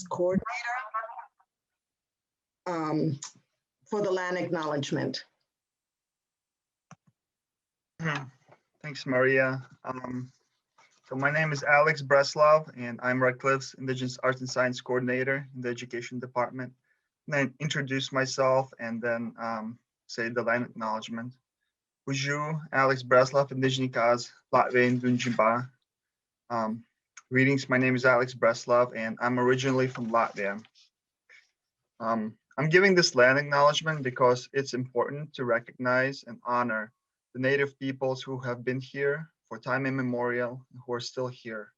coordinator for the land acknowledgement. Thanks, Maria. So my name is Alex Breslov, and I'm Radcliffe's Indigenous Arts and Science Coordinator in the Education Department. And then introduce myself and then say the land acknowledgement. Uju, Alex Breslov, Indigenikaz, Latvian Dunjimba. Greetings, my name is Alex Breslov, and I'm originally from Latvia. I'm giving this land acknowledgement because it's important to recognize and honor the Native peoples who have been here for time immemorial, who are still here.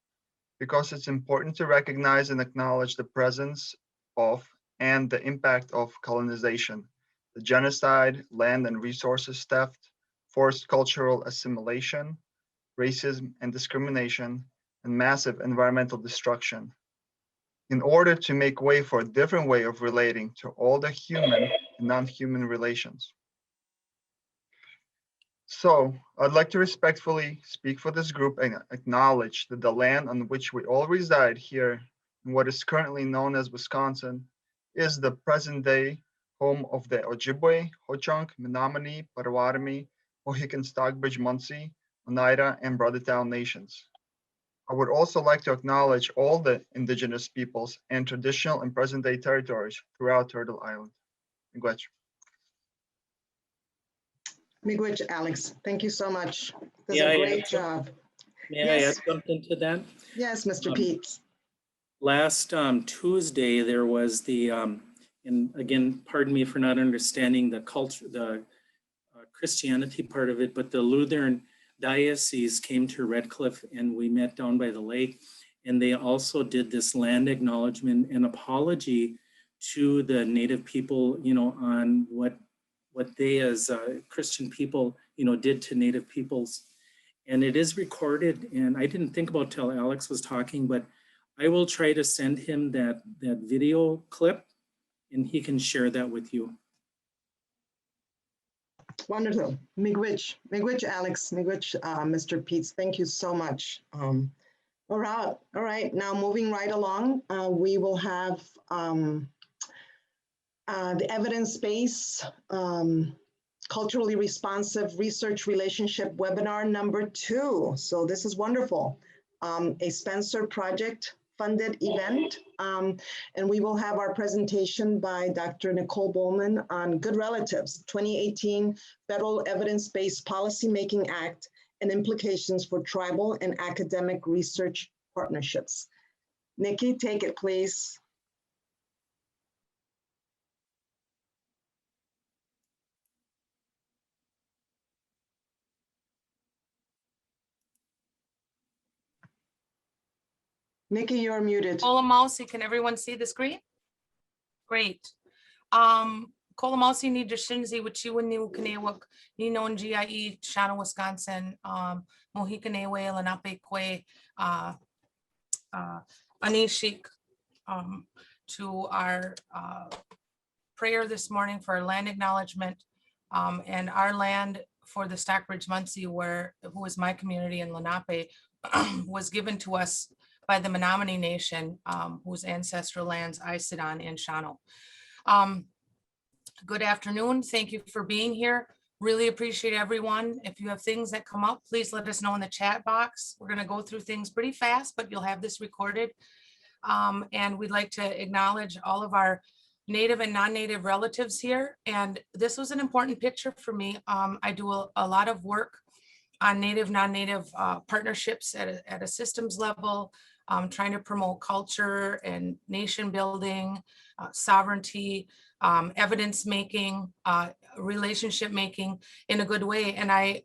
Because it's important to recognize and acknowledge the presence of and the impact of colonization, the genocide, land and resources theft, forced cultural assimilation, racism and discrimination, and massive environmental destruction. In order to make way for a different way of relating to all the human and non-human relations. So I'd like to respectfully speak for this group and acknowledge that the land on which we all reside here in what is currently known as Wisconsin is the present day home of the Ojibwe, Ho-Chunk, Menominee, Potawatomi, Mohican, Stockbridge, Munsee, Oneida, and Brothertown nations. I would also like to acknowledge all the indigenous peoples and traditional and present day territories throughout Turtle Island. Miigwech. Miigwech, Alex, thank you so much. That's a great job. May I add something to that? Yes, Mr. Pete. Last Tuesday, there was the, and again, pardon me for not understanding the culture, the Christianity part of it, but the Lutheran diocese came to Radcliffe and we met down by the lake. And they also did this land acknowledgement and apology to the Native people, you know, on what they as Christian people, you know, did to Native peoples. And it is recorded, and I didn't think about till Alex was talking, but I will try to send him that video clip and he can share that with you. Wonderful. Miigwech, Alex, miigwech, Mr. Pete. Thank you so much. All right. Now moving right along, we will have the evidence-based culturally responsive research relationship webinar number 2. So this is wonderful. A Spencer Project funded event. And we will have our presentation by Dr. Nicole Bowman on Good Relatives, 2018 Federal Evidence-Based Policymaking Act and Implications for Tribal and Academic Research Partnerships. Nikki, take it, please. Nikki, you're muted. Kolamausi, can everyone see the screen? Great. Kolamausi ni Dashinzi, Wachiwa ni Ukanewak, Nino and GIE, Shana, Wisconsin, Mohikanewe, Lenape Kwe, Anishik, to our prayer this morning for our land acknowledgement and our land for the Stockbridge Munsee, who is my community in Lenape, was given to us by the Menominee Nation, whose ancestral lands I sit on in Shawano. Good afternoon. Thank you for being here. Really appreciate everyone. If you have things that come up, please let us know in the chat box. We're going to go through things pretty fast, but you'll have this recorded. And we'd like to acknowledge all of our Native and non-Native relatives here. And this was an important picture for me. I do a lot of work on Native, non-Native partnerships at a systems level, trying to promote culture and nation building, sovereignty, evidence making, relationship making in a good way. And I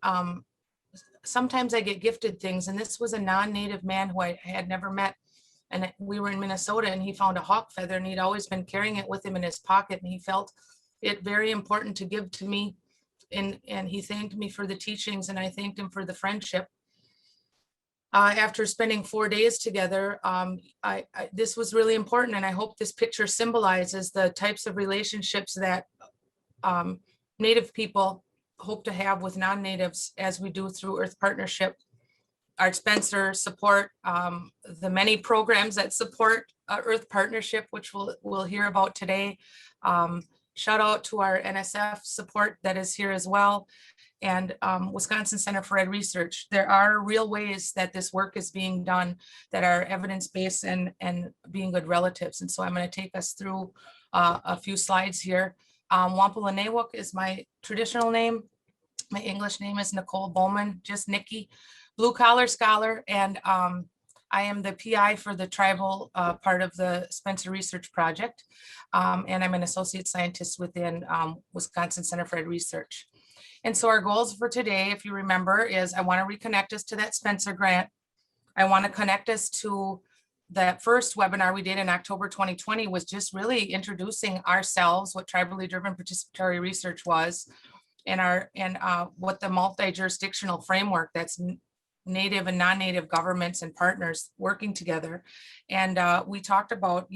sometimes I get gifted things, and this was a non-Native man who I had never met. And we were in Minnesota and he found a hawk feather and he'd always been carrying it with him in his pocket, and he felt it very important to give to me. And he thanked me for the teachings and I thanked him for the friendship. After spending 4 days together, this was really important, and I hope this picture symbolizes the types of relationships that Native people hope to have with non-Natives as we do through Earth Partnership, Art Spencer support, the many programs that support Earth Partnership, which we'll hear about today. Shout out to our NSF support that is here as well, and Wisconsin Center for Ed Research. There are real ways that this work is being done that are evidence-based and being good relatives. And so I'm going to take us through a few slides here. Wampanoag is my traditional name. My English name is Nicole Bowman, just Nikki, blue collar scholar, and I am the PI for the tribal part of the Spencer Research Project, and I'm an associate scientist within Wisconsin Center for Ed Research. And so our goals for today, if you remember, is I want to reconnect us to that Spencer grant. I want to connect us to that first webinar we did in October 2020, was just really introducing ourselves, what tribally driven participatory research was, and what the multi-jurisdictional framework that's Native and non-Native governments and partners working together. And we talked about,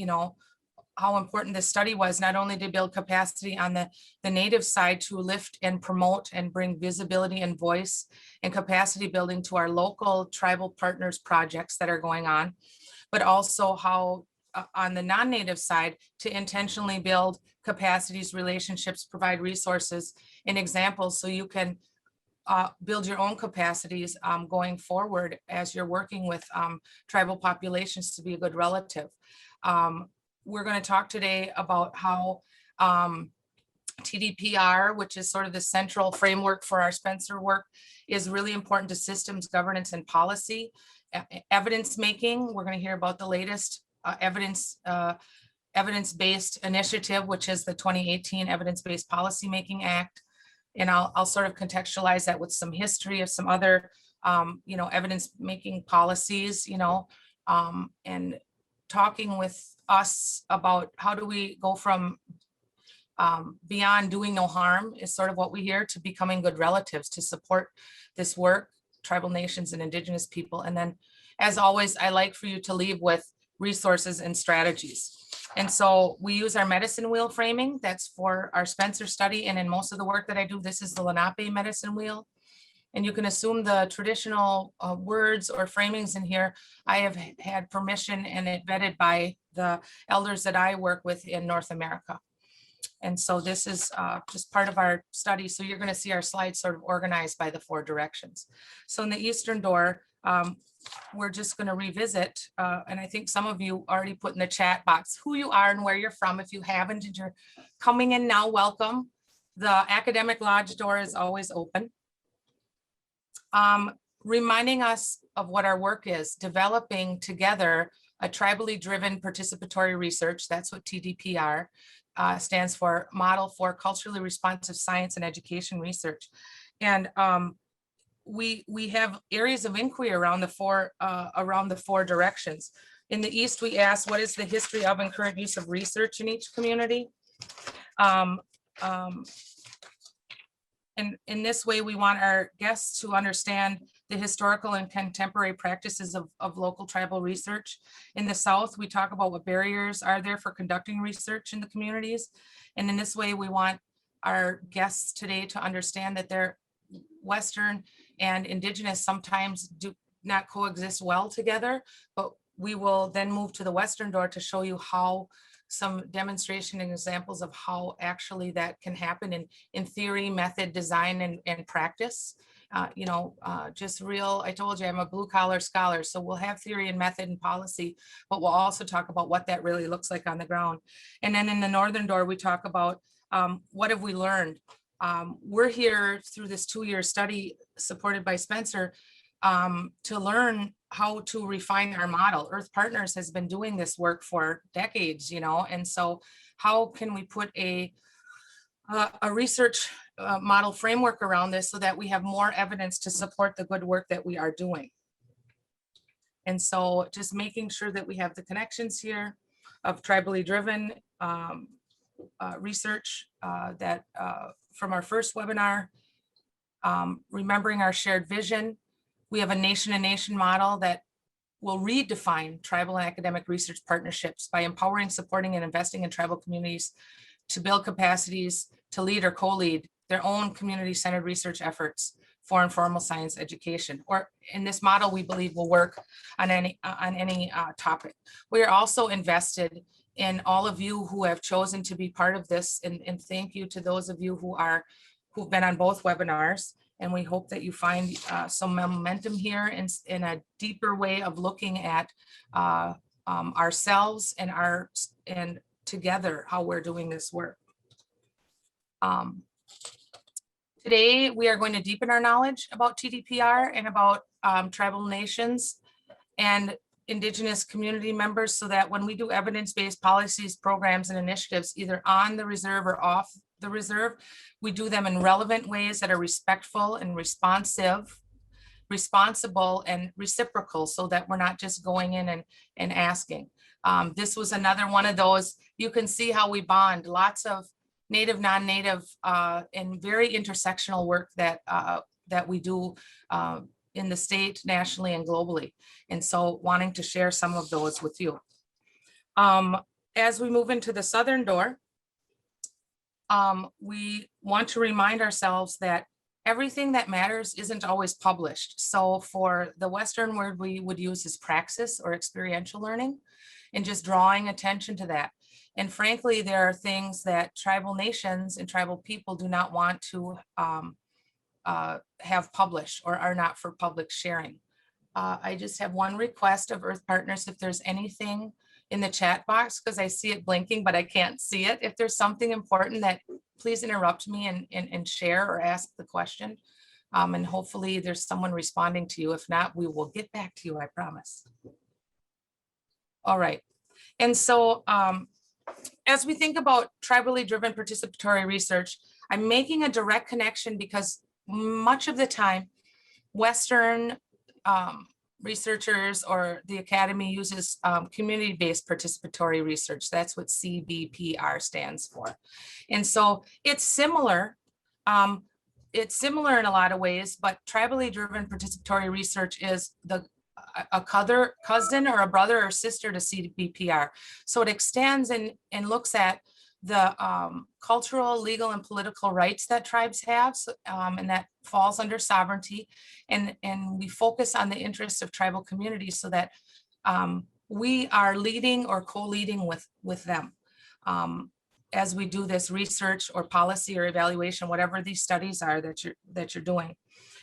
how important this study was, not only to build capacity on the Native side to lift and promote and bring visibility and voice and capacity building to our local tribal partners projects that are going on, but also how on the non-Native side to intentionally build capacities, relationships, provide resources and examples so you can build your own capacities going forward as you're working with tribal populations to be a good relative. We're going to talk today about how TDPR, which is sort of the central framework for our Spencer work, is really important to systems, governance, and policy. Evidence making, we're going to hear about the latest evidence-based initiative, which is the 2018 Evidence-Based Policymaking Act. And I'll sort of contextualize that with some history of some other, evidence-making policies, and talking with us about how do we go from beyond doing no harm is sort of what we hear, to becoming good relatives to support this work, tribal nations and Indigenous people. And then, as always, I like for you to leave with resources and strategies. And so we use our medicine wheel framing. That's for our Spencer study. And in most of the work that I do, this is the Lenape medicine wheel. And you can assume the traditional words or framings in here. I have had permission and it vetted by the elders that I work with in North America. And so this is just part of our study. So you're going to see our slides sort of organized by the 4 directions. So in the Eastern Door, we're just going to revisit, and I think some of you already put in the chat box who you are and where you're from. If you haven't and you're coming in now, welcome. The Academic Lodge door is always open. Reminding us of what our work is, developing together a tribally driven participatory research. That's what TDPR stands for, Model for Culturally Responsive Science and Education Research. And we have areas of inquiry around the four directions. In the East, we ask, what is the history of and current use of research in each community? And in this way, we want our guests to understand the historical and contemporary practices of local tribal research. In the South, we talk about what barriers are there for conducting research in the communities. And in this way, we want our guests today to understand that they're Western and Indigenous sometimes do not coexist well together, but we will then move to the Western Door to show you how some demonstration and examples of how actually that can happen in theory, method, design, and practice. Just real, I told you I'm a blue collar scholar, so we'll have theory and method and policy, but we'll also talk about what that really looks like on the ground. And then in the Northern Door, we talk about what have we learned. We're here through this 2-year study supported by Spencer to learn how to refine our model. Earth Partners has been doing this work for decades, and so how can we put a research model framework around this so that we have more evidence to support the good work that we are doing. And so just making sure that we have the connections here of tribally driven research that from our first webinar, remembering our shared vision. We have a nation-to-nation model that will redefine tribal and academic research partnerships by empowering, supporting, and investing in tribal communities to build capacities to lead or co-lead their own community-centered research efforts for informal science education. Or in this model, we believe will work on any topic. We are also invested in all of you who have chosen to be part of this, and thank you to those of you who've been on both webinars. And we hope that you find some momentum here in a deeper way of looking at ourselves and together how we're doing this work. Today, we are going to deepen our knowledge about TDPR and about tribal nations and Indigenous community members, so that when we do evidence-based policies, programs, and initiatives, either on the reserve or off the reserve, we do them in relevant ways that are respectful and responsive, responsible and reciprocal, so that we're not just going in and asking. This was another one of those. You can see how we bond. Lots of Native, non-Native, and very intersectional work that we do in the state, nationally, and globally. And so wanting to share some of those with you. As we move into the southern door, we want to remind ourselves that everything that matters isn't always published. So for the Western word we would use is praxis or experiential learning, and just drawing attention to that. And frankly, there are things that tribal nations and tribal people do not want to have published or are not for public sharing. I just have one request of Earth Partners: if there's anything in the chat box, because I see it blinking, but I can't see it. If there's something important, that please interrupt me and share or ask the question. And hopefully there's someone responding to you. If not, we will get back to you, I promise. All right. And so as we think about tribally driven participatory research, I'm making a direct connection because much of the time, Western researchers or the Academy uses community-based participatory research. That's what CBPR stands for. And so it's similar. It's similar in a lot of ways, but tribally driven participatory research is a cousin or a brother or sister to CBPR. So it extends and looks at the cultural, legal, and political rights that tribes have, and that falls under sovereignty. And we focus on the interests of tribal communities so that we are leading or co-leading with them as we do this research or policy or evaluation, whatever these studies are that you're doing.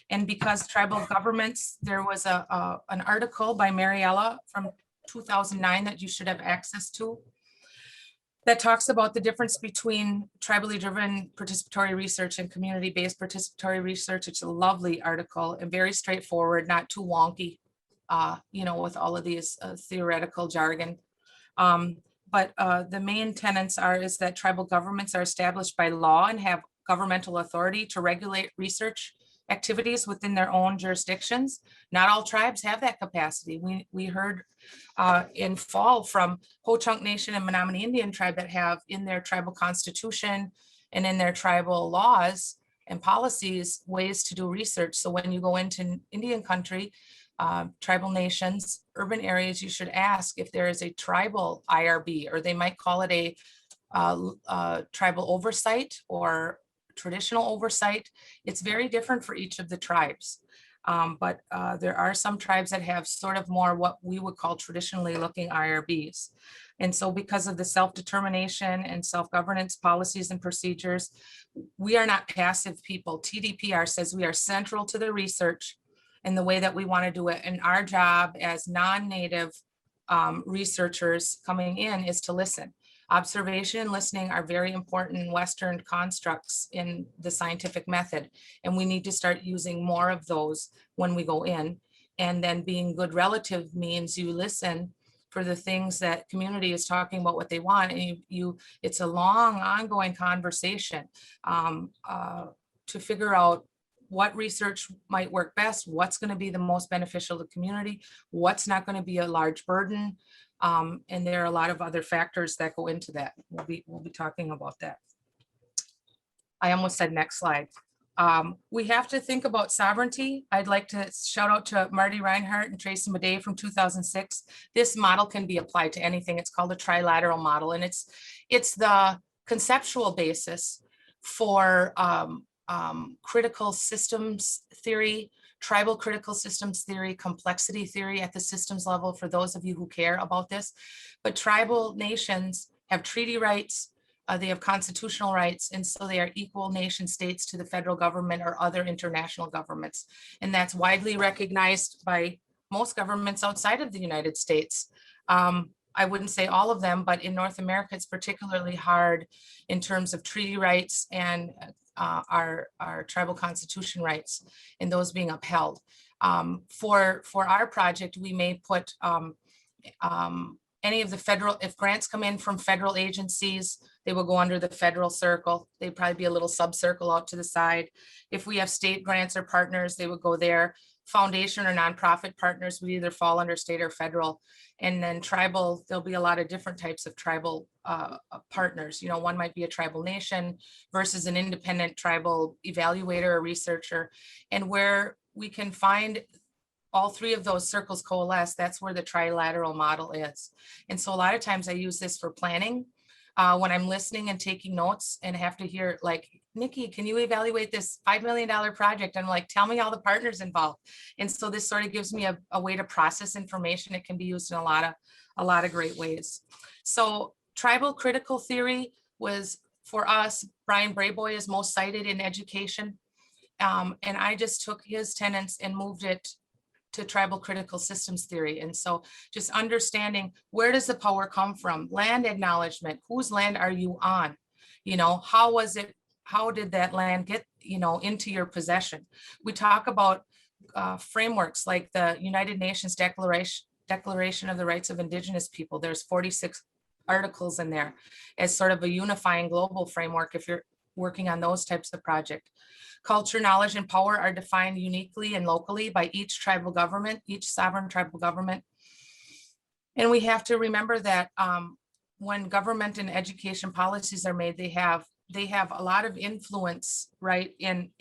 And because tribal governments, there was an article by Mariella from 2009 that you should have access to, that talks about the difference between tribally driven participatory research and community-based participatory research. It's a lovely article and very straightforward, not too wonky, with all of these theoretical jargon. But the main tenets is that tribal governments are established by law and have governmental authority to regulate research activities within their own jurisdictions. Not all tribes have that capacity. We heard in fall from Ho-Chunk Nation and Menominee Indian tribe that have in their tribal constitution and in their tribal laws and policies ways to do research. So when you go into Indian country, tribal nations, urban areas, you should ask if there is a tribal IRB, or they might call it a tribal oversight or traditional oversight. It's very different for each of the tribes. But there are some tribes that have sort of more what we would call traditionally looking IRBs. And so because of the self-determination and self-governance policies and procedures, we are not passive people. TDPR says we are central to the research and the way that we want to do it. And our job as non-Native researchers coming in is to listen. Observation and listening are very important Western constructs in the scientific method, and we need to start using more of those when we go in. And then being good relative means you listen for the things that community is talking about, what they want, and it's a long ongoing conversation to figure out what research might work best, what's going to be the most beneficial to the community, what's not going to be a large burden. And there are a lot of other factors that go into that. We'll be talking about that. I almost said next slide. We have to think about sovereignty. I'd like to shout out to Marty Reinhardt and Tracy Madej from 2006. This model can be applied to anything. It's called a trilateral model, and it's the conceptual basis for critical systems theory, tribal critical systems theory, complexity theory at the systems level for those of you who care about this. But tribal nations have treaty rights, they have constitutional rights, and so they are equal nation states to the federal government or other international governments. And that's widely recognized by most governments outside of the United States. I wouldn't say all of them, but in North America, it's particularly hard in terms of treaty rights and our tribal constitution rights and those being upheld. For our project, we may put any of the federal, if grants come in from federal agencies, they will go under the federal circle. They'd probably be a little sub-circle out to the side. If we have state grants or partners, they would go there. Foundation or nonprofit partners would either fall under state or federal. And then tribal, there'll be a lot of different types of tribal partners. You know, one might be a tribal nation versus an independent tribal evaluator or researcher. And where we can find all three of those circles coalesce, that's where the trilateral model is. And so a lot of times I use this for planning when I'm listening and taking notes and have to hear like, Nikki, can you evaluate this $5 million project? I'm like, tell me all the partners involved. And so this sort of gives me a way to process information. It can be used in a lot of great ways. So tribal critical theory was, for us, Brian Brayboy is most cited in education. And I just took his tenets and moved it to tribal critical systems theory. And so just understanding, where does the power come from? Land acknowledgement, whose land are you on? You know, how did that land get, you know, into your possession? We talk about frameworks like the United Nations Declaration of the Rights of Indigenous People. There's 46 articles in there as sort of a unifying global framework if you're working on those types of projects. Culture, knowledge, and power are defined uniquely and locally by each tribal government, each sovereign tribal government. And we have to remember that when government and education policies are made, they have a lot of influence, right, in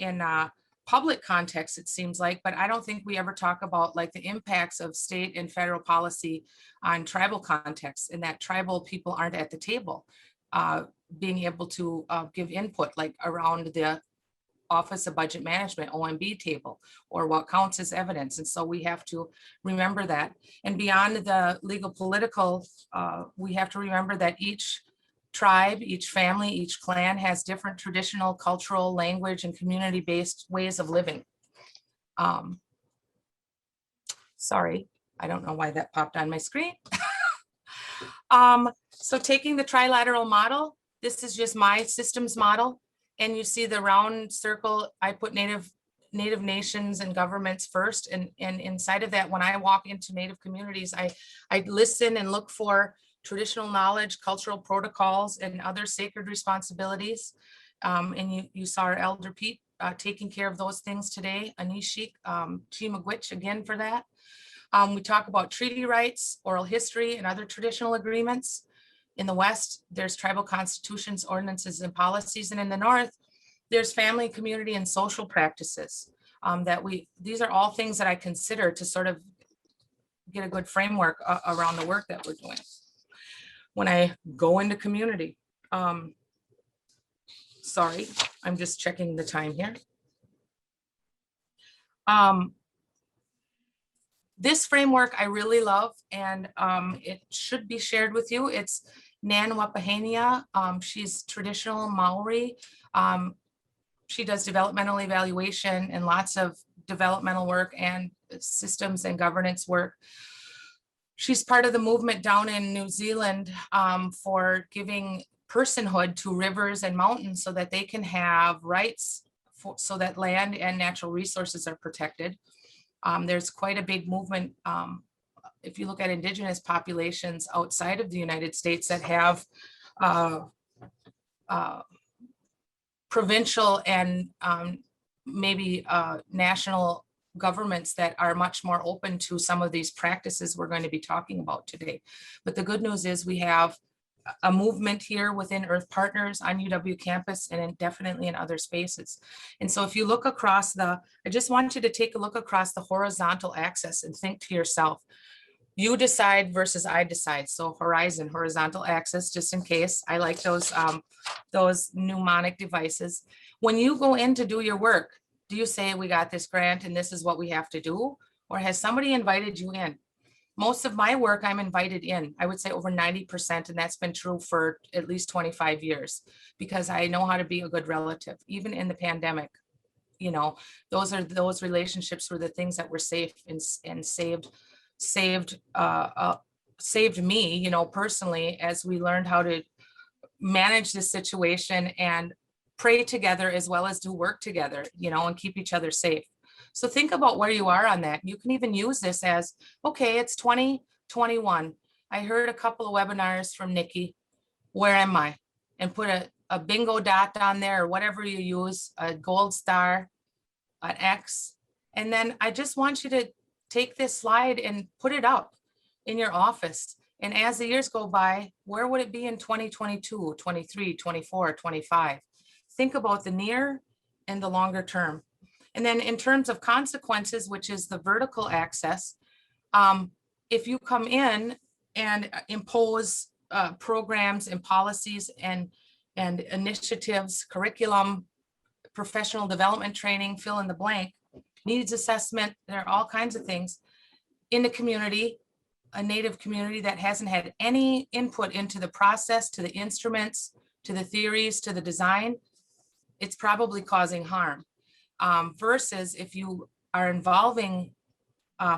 public context, it seems like, but I don't think we ever talk about like the impacts of state and federal policy on tribal contexts, and that tribal people aren't at the table being able to give input, like around the Office of Budget Management, OMB table, or what counts as evidence. And so we have to remember that. And beyond the legal political, we have to remember that each tribe, each family, each clan has different traditional, cultural, language, and community-based ways of living. Sorry, I don't know why that popped on my screen. So taking the trilateral model, this is just my systems model. And you see the round circle, I put Native nations and governments first. And inside of that, when I walk into Native communities, I listen and look for traditional knowledge, cultural protocols, and other sacred responsibilities. And you saw our Elder Pete taking care of those things today, Anishik, Chimagwich again for that. We talk about treaty rights, oral history, and other traditional agreements. In the West, there's tribal constitutions, ordinances, and policies. And in the North, there's family, community, and social practices these are all things that I consider to sort of get a good framework around the work that we're doing. When I go into community, sorry, I'm just checking the time here. This framework I really love, and it should be shared with you. It's Nan Wapahania. She's traditional Maori. She does developmental evaluation and lots of developmental work and systems and governance work. She's part of the movement down in New Zealand for giving personhood to rivers and mountains so that they can have rights so that land and natural resources are protected. There's quite a big movement if you look at indigenous populations outside of the United States that have provincial and maybe national governments that are much more open to some of these practices we're going to be talking about today. But the good news is we have a movement here within Earth Partners on UW campus and definitely in other spaces. And so if you look across I just want you to take a look across the horizontal axis and think to yourself, You decide versus I decide. So horizon, horizontal axis, just in case. I like those mnemonic devices. When you go in to do your work, do you say, we got this grant and this is what we have to do? Or has somebody invited you in? Most of my work, I'm invited in. I would say over 90%, and that's been true for at least 25 years, because I know how to be a good relative, even in the pandemic. You know, those relationships were the things that were safe and saved me, you know, personally, as we learned how to manage this situation and pray together as well as do work together, you know, and keep each other safe. So think about where you are on that. You can even use this as, okay, it's 2021. I heard a couple of webinars from Nikki. Where am I? And put a bingo dot on there, or whatever you use, a gold star, an X. And then I just want you to take this slide and put it up in your office. And as the years go by, where would it be in 2022, 23, 24, 25? Think about the near and the longer term. And then in terms of consequences, which is the vertical axis, if you come in and impose programs and policies and initiatives, curriculum, professional development training, fill in the blank, needs assessment, there are all kinds of things in the community, a Native community that hasn't had any input into the process, to the instruments, to the theories, to the design, it's probably causing harm. Versus if you are involving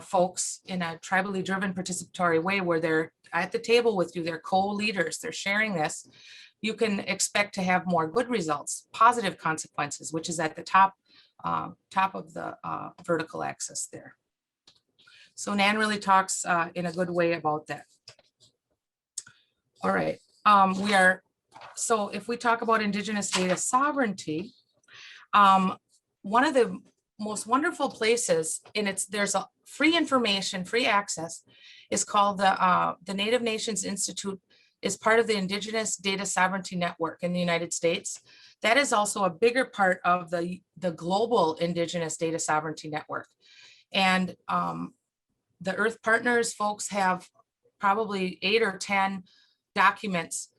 folks in a tribally driven participatory way where they're at the table with you, they're co-leaders, they're sharing this, you can expect to have more good results, positive consequences, which is at the top of the vertical axis there. So Nan really talks in a good way about that. All right, so if we talk about Indigenous data sovereignty, one of the most wonderful places, and there's a free information, free access, is called the Native Nations Institute, is part of the Indigenous Data Sovereignty Network in the United States. That is also a bigger part of the global Indigenous Data Sovereignty Network. And the Earth Partners folks have probably 8 or 10 documents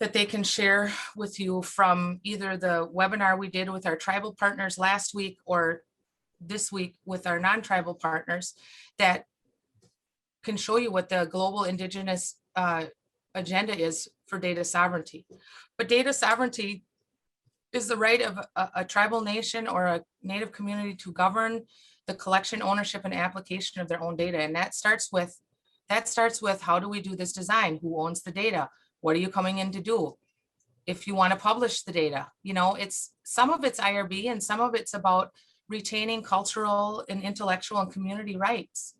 that they can share with you from either the webinar we did with our tribal partners last week or this week with our non-tribal partners, that can show you what the global Indigenous agenda is for data sovereignty. But data sovereignty is the right of a tribal nation or a Native community to govern the collection, ownership, and application of their own data. And that starts with how do we do this design? Who owns the data? What are you coming in to do? If you want to publish the data, you know, some of it's IRB and some of it's about retaining cultural and intellectual and community rights.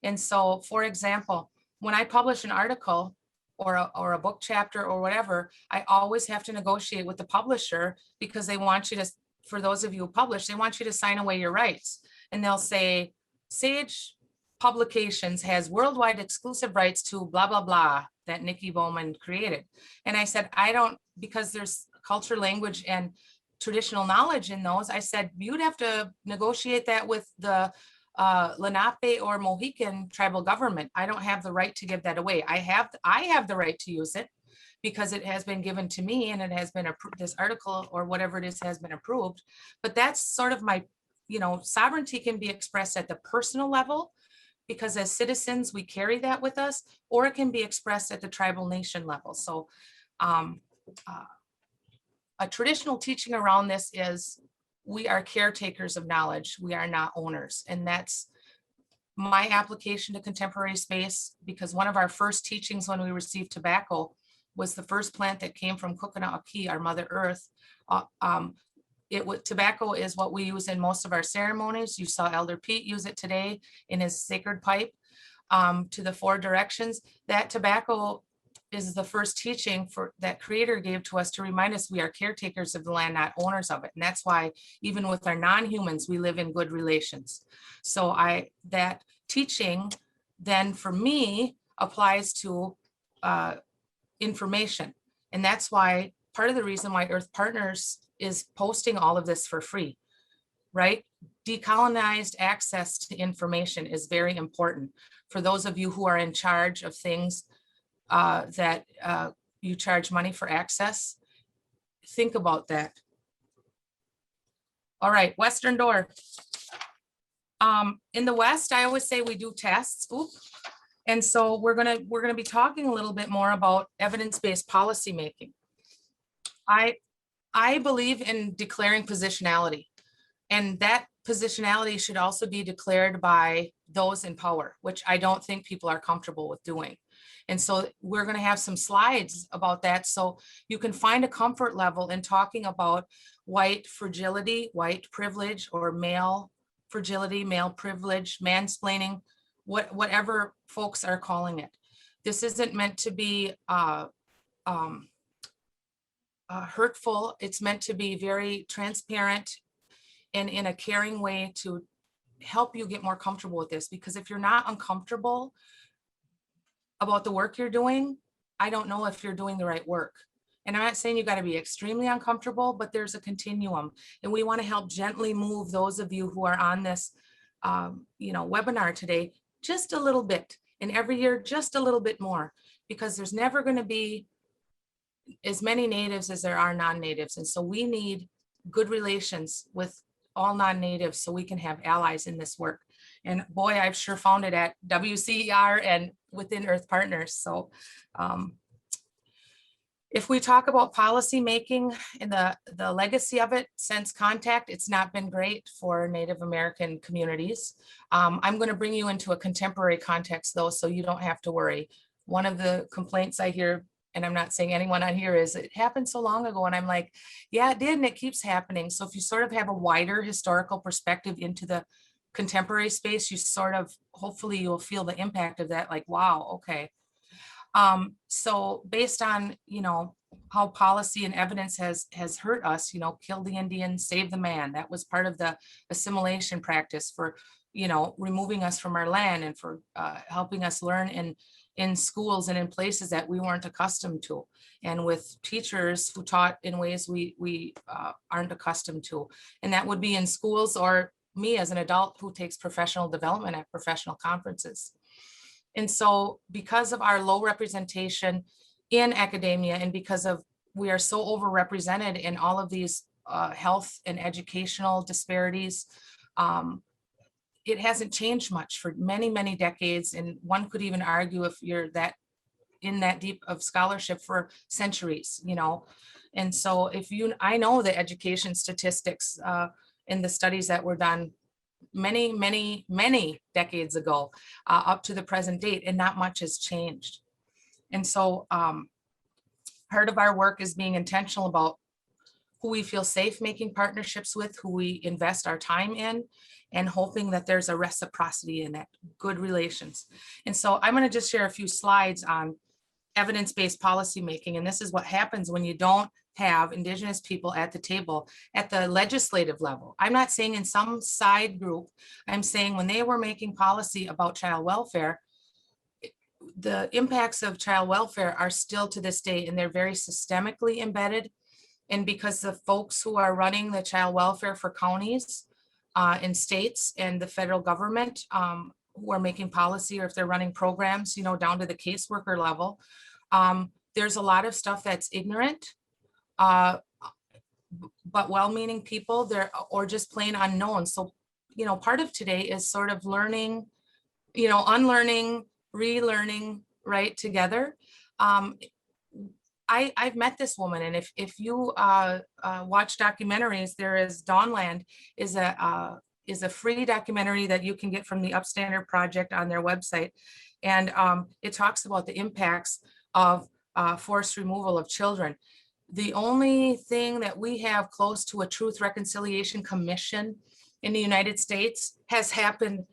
And so, for example, when I publish an article or a book chapter or whatever, I always have to negotiate with the publisher, because they want you to, for those of you who publish, they want you to sign away your rights. And they'll say, Sage Publications has worldwide exclusive rights to blah, blah, blah that Nikki Bowman created. And I said, I don't, because there's culture, language, and traditional knowledge in those. I said, you'd have to negotiate that with the Lenape or Mohican tribal government. I don't have the right to give that away. I have the right to use it because it has been given to me and it has been approved. This article or whatever it is has been approved. But that's sort of my, you know, sovereignty can be expressed at the personal level, because as citizens, we carry that with us, or it can be expressed at the tribal nation level. So a traditional teaching around this is we are caretakers of knowledge. We are not owners. And that's my application to contemporary space, because one of our first teachings when we received tobacco was the first plant that came from Kukana'aki, our Mother Earth. Tobacco is what we use in most of our ceremonies. You saw Elder Pete use it today in his sacred pipe to the 4 directions. That tobacco is the first teaching that Creator gave to us to remind us we are caretakers of the land, not owners of it. And that's why even with our non-humans, we live in good relations. So that teaching then for me applies to information. And that's why part of the reason why Earth Partners is posting all of this for free, right? decolonized access to information is very important for those of you who are in charge of things that you charge money for access. Think about that. All right, Western Door. In the West, I always say we do tests. Oop. And so we're gonna be talking a little bit more about evidence-based policymaking. I believe in declaring positionality, and that positionality should also be declared by those in power, which I don't think people are comfortable with doing. And so we're going to have some slides about that, so you can find a comfort level in talking about white fragility, white privilege, or male fragility, male privilege, mansplaining, whatever folks are calling it. This isn't meant to be hurtful. It's meant to be very transparent and in a caring way to help you get more comfortable with this. Because if you're not uncomfortable about the work you're doing, I don't know if you're doing the right work. And I'm not saying you got to be extremely uncomfortable, but there's a continuum, and we want to help gently move those of you who are on this webinar today just a little bit, and every year just a little bit more, because there's never going to be as many natives as there are non-natives. And so we need good relations with all non-natives so we can have allies in this work. And boy, I've sure found it at WCER and within Earth Partners. So if we talk about policy making and the legacy of it since contact, it's not been great for Native American communities. I'm going to bring you into a contemporary context though, so you don't have to worry. One of the complaints I hear, and I'm not saying anyone on here, is it happened so long ago. And I'm like, yeah, it did, and it keeps happening. So if you sort of have a wider historical perspective into the contemporary space, you sort of, hopefully you'll feel the impact of that, like, wow, okay. So based on, how policy and evidence has hurt us, kill the Indian, save the man. That was part of the assimilation practice for, removing us from our land and for helping us learn in schools and in places that we weren't accustomed to, and with teachers who taught in ways we aren't accustomed to. And that would be in schools, or me as an adult who takes professional development at professional conferences. And so because of our low representation in academia, and because of we are so overrepresented in all of these health and educational disparities, it hasn't changed much for many, many decades. And one could even argue, if you're in that deep of scholarship, for centuries, And so I know the education statistics in the studies that were done many, many, many decades ago up to the present date, and not much has changed. And so part of our work is being intentional about who we feel safe making partnerships with, who we invest our time in, and hoping that there's a reciprocity in that, good relations. And so I'm going to just share a few slides on evidence-based policymaking. And this is what happens when you don't have Indigenous people at the table at the legislative level. I'm not saying in some side group, I'm saying when they were making policy about child welfare, the impacts of child welfare are still to this day, and they're very systemically embedded. And because the folks who are running the child welfare for counties and states and the federal government who are making policy, or if they're running programs, down to the caseworker level, there's a lot of stuff that's ignorant, but well-meaning people there, or just plain unknown. So, part of today is sort of learning, unlearning, relearning, right, together. I've met this woman, and if you watch documentaries, there is Dawnland is a free documentary that you can get from the Upstander Project on their website, and it talks about the impacts of forced removal of children. The only thing that we have close to a Truth Reconciliation Commission in the United States has happened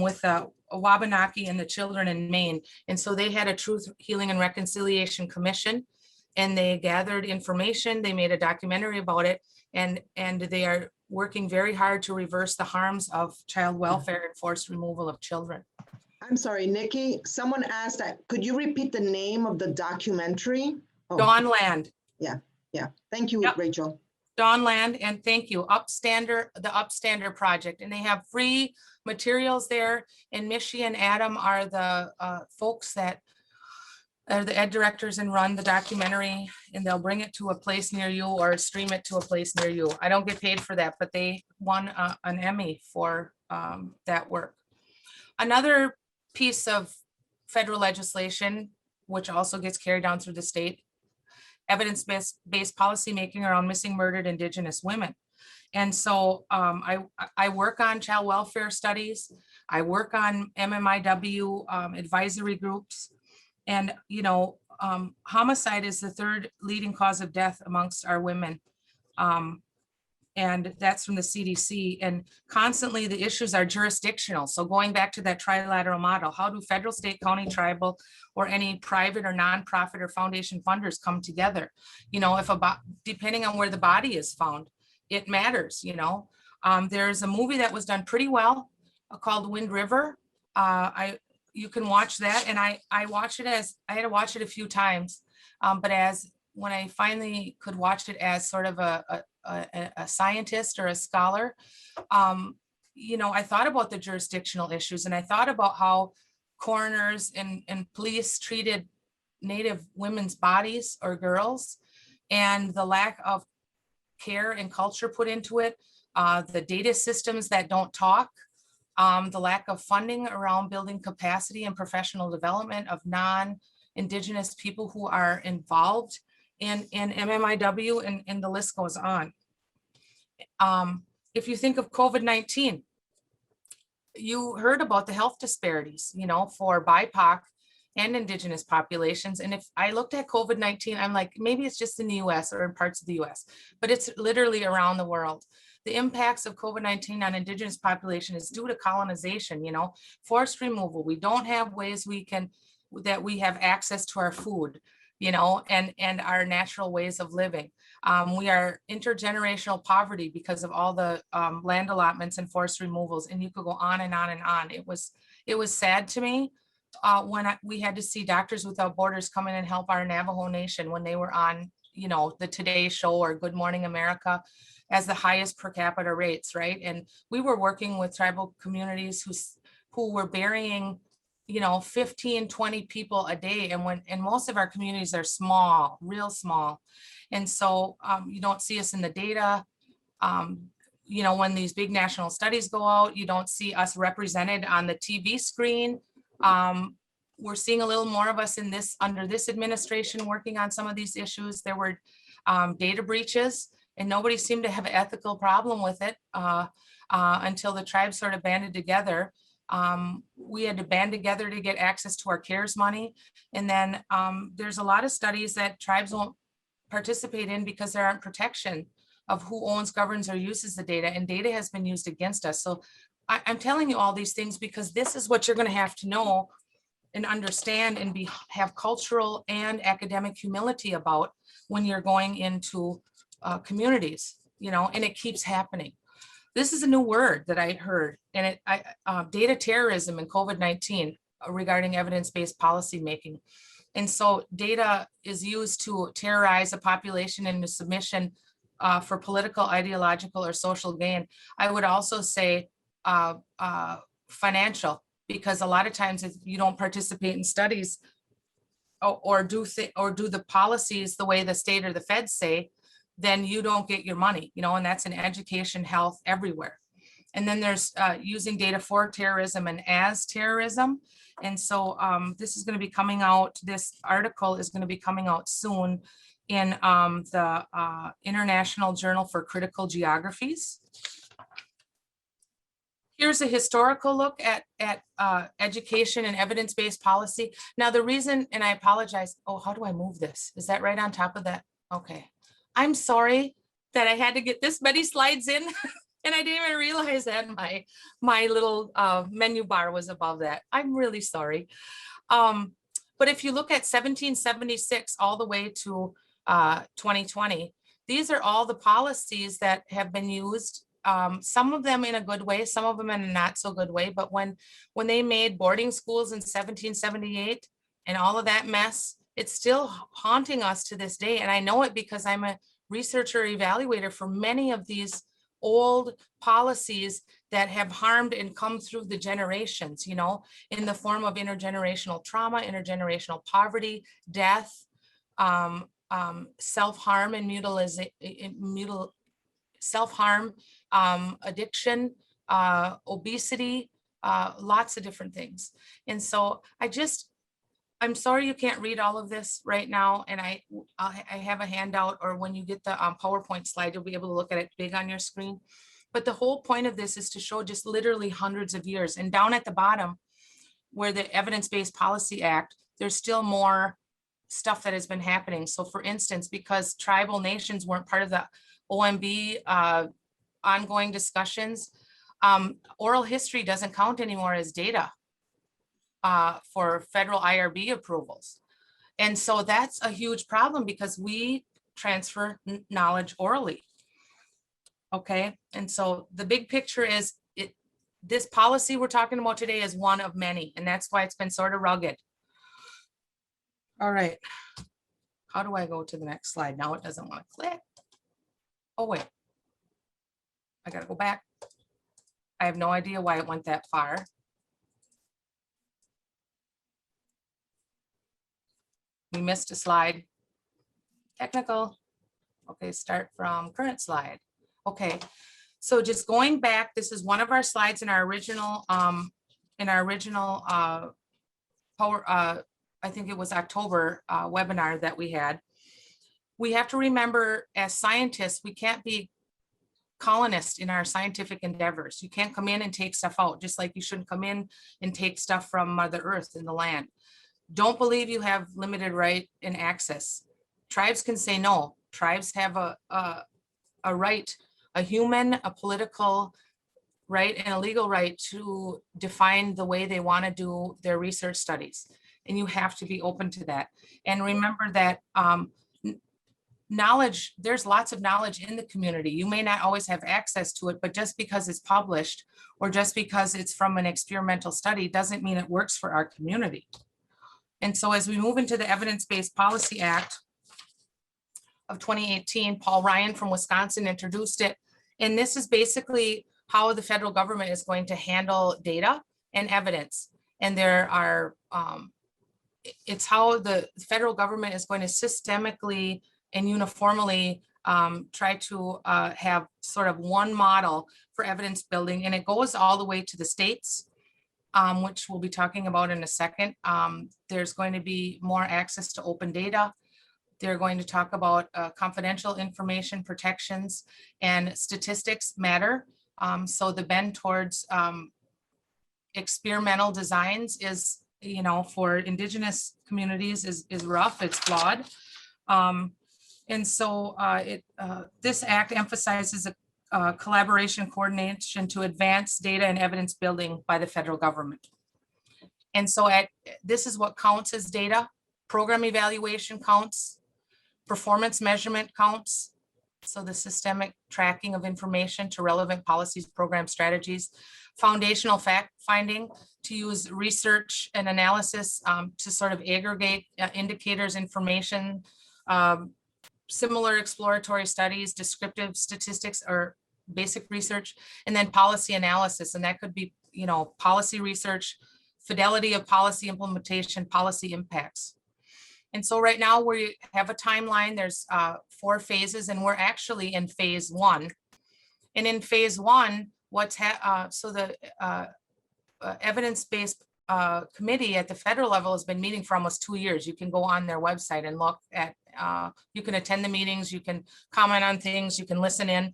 with Wabanaki and the children in Maine. And so they had a Truth, Healing, and Reconciliation Commission, and they gathered information. They made a documentary about it, and they are working very hard to reverse the harms of child welfare and forced removal of children. I'm sorry, Nikki, someone asked that, could you repeat the name of the documentary? Oh, Dawnland. yeah. Thank you, Yep. Rachel. Dawn Land, and thank you, Upstander, the Upstander Project, and they have free materials there. And Michie and Adam are the folks that are the ed directors and run the documentary, and they'll bring it to a place near you or stream it to a place near you. I don't get paid for that, but they won an Emmy for that work. Another piece of federal legislation, which also gets carried down through the state, evidence-based policymaking around missing, murdered Indigenous women. And so I work on child welfare studies. I work on MMIW advisory groups. And, you know, homicide is the third leading cause of death amongst our women. And that's from the CDC. And constantly the issues are jurisdictional. So going back to that trilateral model, how do federal, state, county, tribal, or any private or nonprofit or foundation funders come together? You know, if depending on where the body is found, it matters, you know. There's a movie that was done pretty well called Wind River. You can watch that, and I watched it as, I had to watch it a few times, but as when I finally could watch it as sort of a scientist or a scholar, you know, I thought about the jurisdictional issues, and I thought about how coroners and police treated Native women's bodies or girls, and the lack of care and culture put into it, the data systems that don't talk, the lack of funding around building capacity and professional development of non-Indigenous people who are involved in MMIW, and the list goes on. If you think of COVID-19, you heard about the health disparities, you know, for BIPOC and Indigenous populations. And if I looked at COVID-19, I'm like, maybe it's just in the US or in parts of the US, but it's literally around the world. The impacts of COVID-19 on Indigenous population is due to colonization, you know, forest removal. We don't have ways that we have access to our food, you know, and our natural ways of living. We are intergenerational poverty because of all the land allotments and forest removals, and you could go on and on and on. It was sad to me when we had to see Doctors Without Borders come in and help our Navajo Nation when they were on, you know, the Today Show or Good Morning America as the highest per capita rates, right? And we were working with tribal communities who were burying, you know, 15, 20 people a day. And most of our communities are small, real small. And so you don't see us in the data. You know, when these big national studies go out, you don't see us represented on the TV screen. We're seeing a little more of us under this administration working on some of these issues. There were data breaches, and nobody seemed to have an ethical problem with it until the tribes sort of banded together. We had to band together to get access to our CARES money. And then there's a lot of studies that tribes won't participate in because there aren't protection of who owns, governs, or uses the data, and data has been used against us. So I'm telling you all these things because this is what you're going to have to know and understand and have cultural and academic humility about when you're going into communities, you know, and it keeps happening. This is a new word that I heard, and data terrorism and COVID-19 regarding evidence-based policy making. And so data is used to terrorize a population into submission for political, ideological, or social gain. I would also say financial, because a lot of times if you don't participate in studies or do the policies the way the state or the feds say, then you don't get your money, you know, and that's in education, health, everywhere. And then there's using data for terrorism and as terrorism. And so this is going to be coming out, this article is going to be coming out soon in the International Journal for Critical Geographies. Here's a historical look at education and evidence-based policy. Now the reason, and I apologize, oh, how do I move this? Is that right on top of that? Okay. I'm sorry that I had to get this many slides in and I didn't even realize that my little menu bar was above that. I'm really sorry. But if you look at 1776 all the way to 2020, these are all the policies that have been used, some of them in a good way, some of them in a not so good way. But when they made boarding schools in 1778 and all of that mess, it's still haunting us to this day. And I know it because I'm a researcher evaluator for many of these old policies that have harmed and come through the generations, you know, in the form of intergenerational trauma, intergenerational poverty, death, self-harm and self-harm, addiction, obesity, lots of different things. And so I'm sorry you can't read all of this right now, and I have a handout, or when you get the PowerPoint slide, you'll be able to look at it big on your screen. But the whole point of this is to show just literally hundreds of years. And down at the bottom, where the Evidence-Based Policy Act, there's still more stuff that has been happening. So for instance, because tribal nations weren't part of the OMB ongoing discussions, oral history doesn't count anymore as data for federal IRB approvals. And so that's a huge problem because we transfer knowledge orally. Okay, and so the big picture is this policy we're talking about today is one of many, and that's why it's been sort of rugged. All right, how do I go to the next slide? Now it doesn't want to click. Oh wait, I gotta go back. I have no idea why it went that far. We missed a slide. Technical. Okay, start from current slide. Okay, so just going back, this is one of our slides in our original I think it was October webinar that we had. We have to remember, as scientists, we can't be colonists in our scientific endeavors. You can't come in and take stuff out, just like you shouldn't come in and take stuff from Mother Earth in the land. Don't believe you have limited right and access. Tribes can say no. Tribes have a right, a human, a political right, and a legal right to define the way they want to do their research studies. And you have to be open to that. And remember that knowledge, there's lots of knowledge in the community. You may not always have access to it, but just because it's published or just because it's from an experimental study doesn't mean it works for our community. And so as we move into the Evidence-Based Policy Act of 2018, Paul Ryan from Wisconsin introduced it. And this is basically how the federal government is going to handle data and evidence. And there are, it's how the federal government is going to systemically and uniformly try to have sort of one model for evidence building. And it goes all the way to the states, which we'll be talking about in a second. There's going to be more access to open data. They're going to talk about confidential information protections, and statistics matter. So the bend towards experimental designs is, you know, for Indigenous communities is rough, it's flawed. And so this act emphasizes a collaboration coordination to advance data and evidence building by the federal government. And so this is what counts as data. Program evaluation counts, performance measurement counts. So the systemic tracking of information to relevant policies, program strategies, foundational fact finding to use research and analysis to sort of aggregate indicators, information, similar exploratory studies, descriptive statistics or basic research, and then policy analysis. And that could be, you know, policy research, fidelity of policy implementation, policy impacts. And so right now we have a timeline. There's 4 phases, and we're actually in phase 1. And in phase 1, so the evidence-based committee at the federal level has been meeting for almost 2 years. You can go on their website and look at, you can attend the meetings, you can comment on things, you can listen in.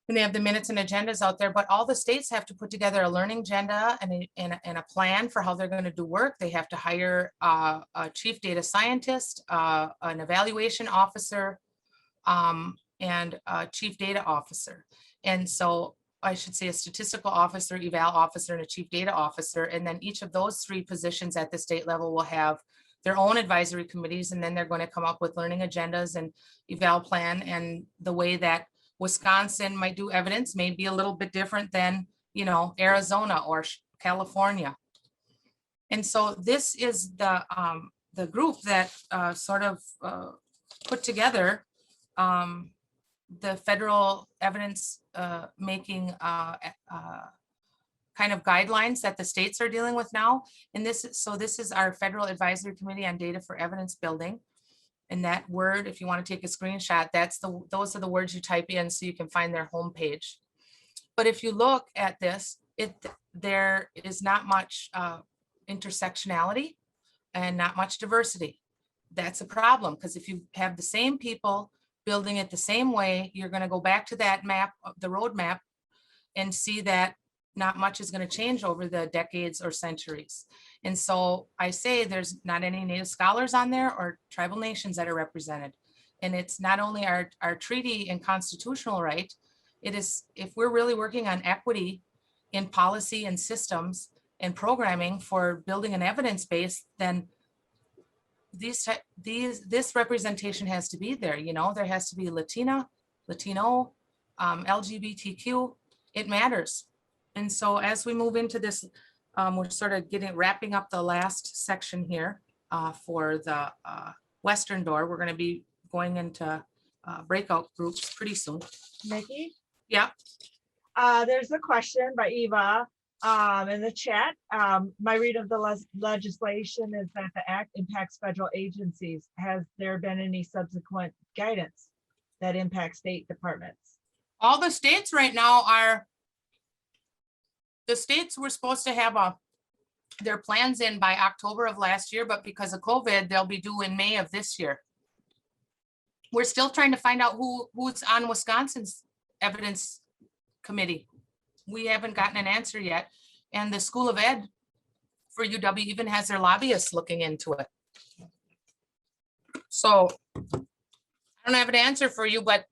And they have the minutes and agendas out there, but all the states have to put together a learning agenda and a plan for how they're going to do work. They have to hire a chief data scientist, an evaluation officer, and a chief data officer. And so I should say a statistical officer, eval officer, and a chief data officer. And then each of those 3 positions at the state level will have their own advisory committees, and then they're going to come up with learning agendas and eval plan. And the way that Wisconsin might do evidence may be a little bit different than, you know, Arizona or California. And so this is the group that sort of put together the federal evidence making kind of guidelines that the states are dealing with now. And this is our Federal Advisory Committee on Data for Evidence Building. And that word, if you want to take a screenshot, those are the words you type in so you can find their homepage. But if you look at this, there is not much intersectionality and not much diversity. That's a problem, because if you have the same people building it the same way, you're going to go back to that map, the roadmap, and see that not much is going to change over the decades or centuries. And so I say there's not any Native scholars on there or tribal nations that are represented. And it's not only our treaty and constitutional right, it is, if we're really working on equity in policy and systems and programming for building an evidence base, then this representation has to be there. You know, there has to be Latino, LGBTQ, it matters. And so as we move into this, we're sort of wrapping up the last section here for the Western door. We're going to be going into breakout groups pretty soon. Nikki? Yeah. There's a question by Eva in the chat. My read of the legislation is that the act impacts federal agencies. Has there been any subsequent guidance that impacts state departments? All the states right now are, the states were supposed to have their plans in by October of last year, but because of COVID, they'll be due in May of this year. We're still trying to find out who's on Wisconsin's evidence committee. We haven't gotten an answer yet. And the School of Ed for UW even has their lobbyists looking into it. So I don't have an answer for you, but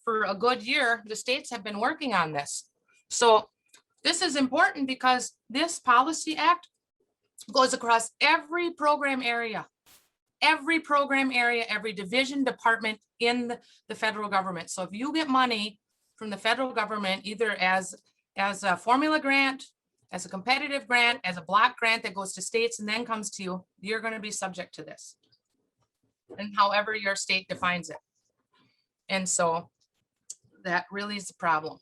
for a good year, the states have been working on this. So this is important because this policy act goes across every program area, every division, department in the federal government. So if you get money from the federal government, either as a formula grant, as a competitive grant, as a block grant that goes to states and then comes to you, you're going to be subject to this. And however your state defines it. And so that really is the problem.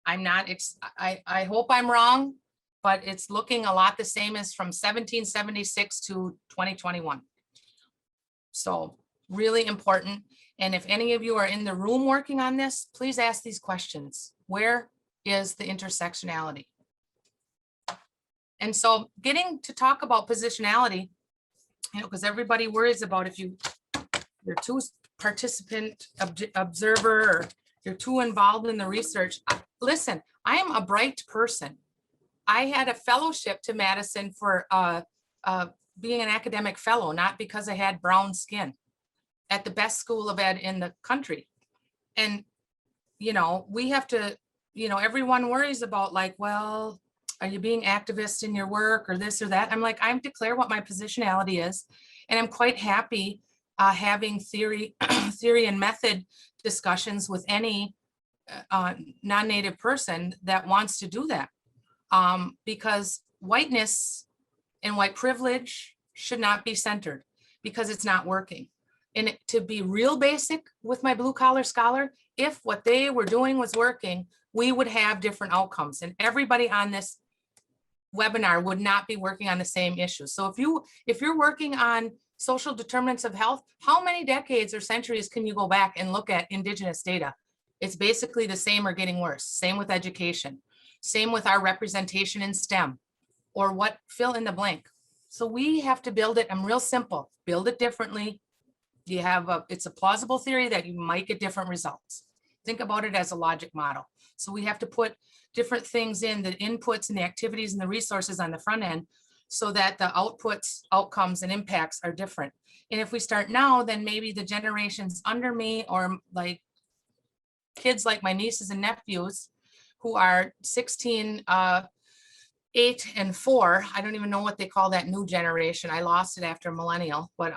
I'm not, I hope I'm wrong, but it's looking a lot the same as from 1776 to 2021. So really important. And if any of you are in the room working on this, please ask these questions. Where is the intersectionality? And so getting to talk about positionality, you know, because everybody worries about if you're too participant observer or you're too involved in the research. Listen, I am a bright person. I had a fellowship to Madison for being an academic fellow, not because I had brown skin, at the best school of ed in the country. And, you know, we have to, you know, everyone worries about like, well, are you being activist in your work or this or that? I'm like, I declare what my positionality is. And I'm quite happy having theory and method discussions with any non-native person that wants to do that. Because whiteness and white privilege should not be centered because it's not working. And to be real basic with my blue collar scholar, if what they were doing was working, we would have different outcomes and everybody on this webinar would not be working on the same issues. So if you're working on social determinants of health, how many decades or centuries can you go back and look at indigenous data? It's basically the same or getting worse. Same with education. Same with our representation in STEM or what, fill in the blank. So we have to build it. I'm real simple, build it differently. You have it's a plausible theory that you might get different results. Think about it as a logic model. So we have to put different things in, the inputs and the activities and the resources on the front end so that the outputs, outcomes and impacts are different. And if we start now, then maybe the generations under me or like kids like my nieces and nephews who are 16, 8 and 4, I don't even know what they call that new generation. I lost it after millennial, but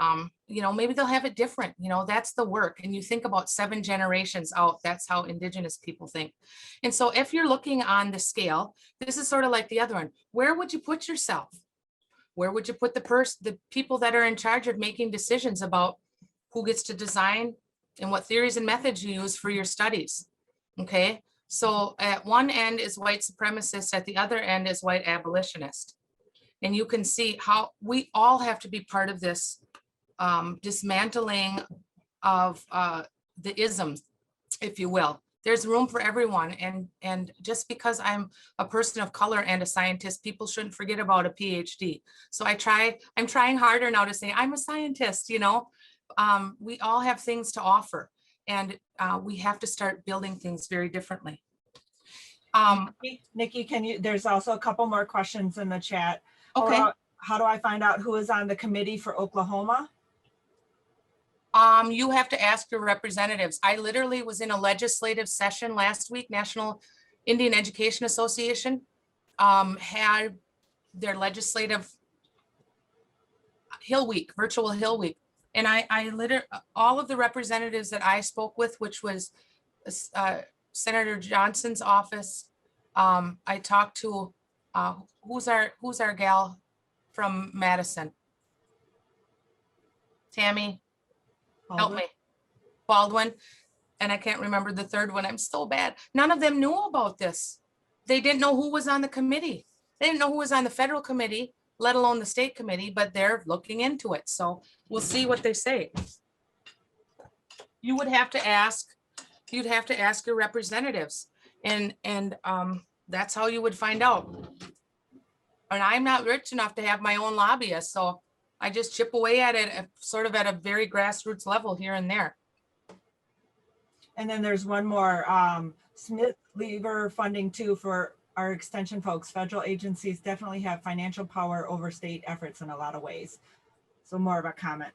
you know, maybe they'll have it different. You know, that's the work. And you think about 7 generations out, that's how indigenous people think. And so if you're looking on the scale, this is sort of like the other one. Where would you put yourself? Where would you put the people that are in charge of making decisions about who gets to design and what theories and methods you use for your studies. Okay, so at one end is white supremacist, at the other end is white abolitionist. And you can see how we all have to be part of this dismantling of the isms, if you will. There's room for everyone. And just because I'm a person of color and a scientist, people shouldn't forget about a PhD. So I'm trying harder now to say I'm a scientist, you know. We all have things to offer, and we have to start building things very differently. Nikki, there's also a couple more questions in the chat. Okay. How do I find out who is on the committee for Oklahoma? You have to ask your representatives. I literally was in a legislative session last week. National Indian Education Association had their legislative Hill Week, virtual Hill Week. And I literally, all of the representatives that I spoke with, which was Senator Johnson's office. I talked to, who's our gal from Madison? Tammy, help me. Baldwin. And I can't remember the third one. I'm so bad. None of them knew about this. They didn't know who was on the committee. They didn't know who was on the federal committee, let alone the state committee, but they're looking into it. So we'll see what they say. You would have to ask, you'd have to ask your representatives, and that's how you would find out. And I'm not rich enough to have my own lobbyist, so I just chip away at it sort of at a very grassroots level here and there. And then there's one more, Smith Lever funding too for our extension folks. Federal agencies definitely have financial power over state efforts in a lot of ways. So more of a comment.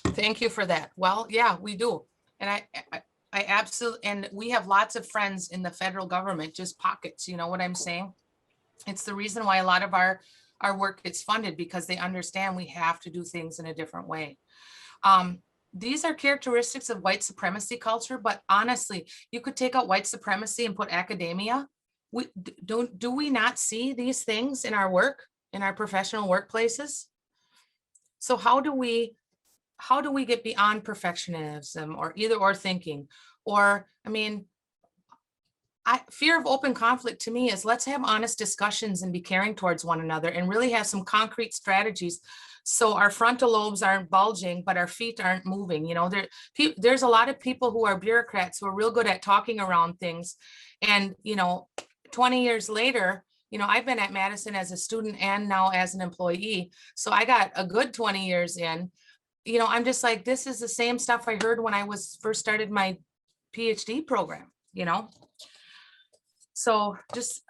Thank you for that. Well, yeah, we do. And I absolutely, and we have lots of friends in the federal government, just pockets, you know what I'm saying? It's the reason why a lot of our work gets funded, because they understand we have to do things in a different way. These are characteristics of white supremacy culture, but honestly, you could take out white supremacy and put academia. Do we not see these things in our work, in our professional workplaces? So how do we get beyond perfectionism or either or thinking? Or, I mean, fear of open conflict to me is, let's have honest discussions and be caring towards one another and really have some concrete strategies. So our frontal lobes aren't bulging, but our feet aren't moving. You know, there's a lot of people who are bureaucrats who are real good at talking around things. And, you know, 20 years later, you know, I've been at Madison as a student and now as an employee. So I got a good 20 years in. You know, I'm just like, this is the same stuff I heard when I first started my PhD program, you know? So just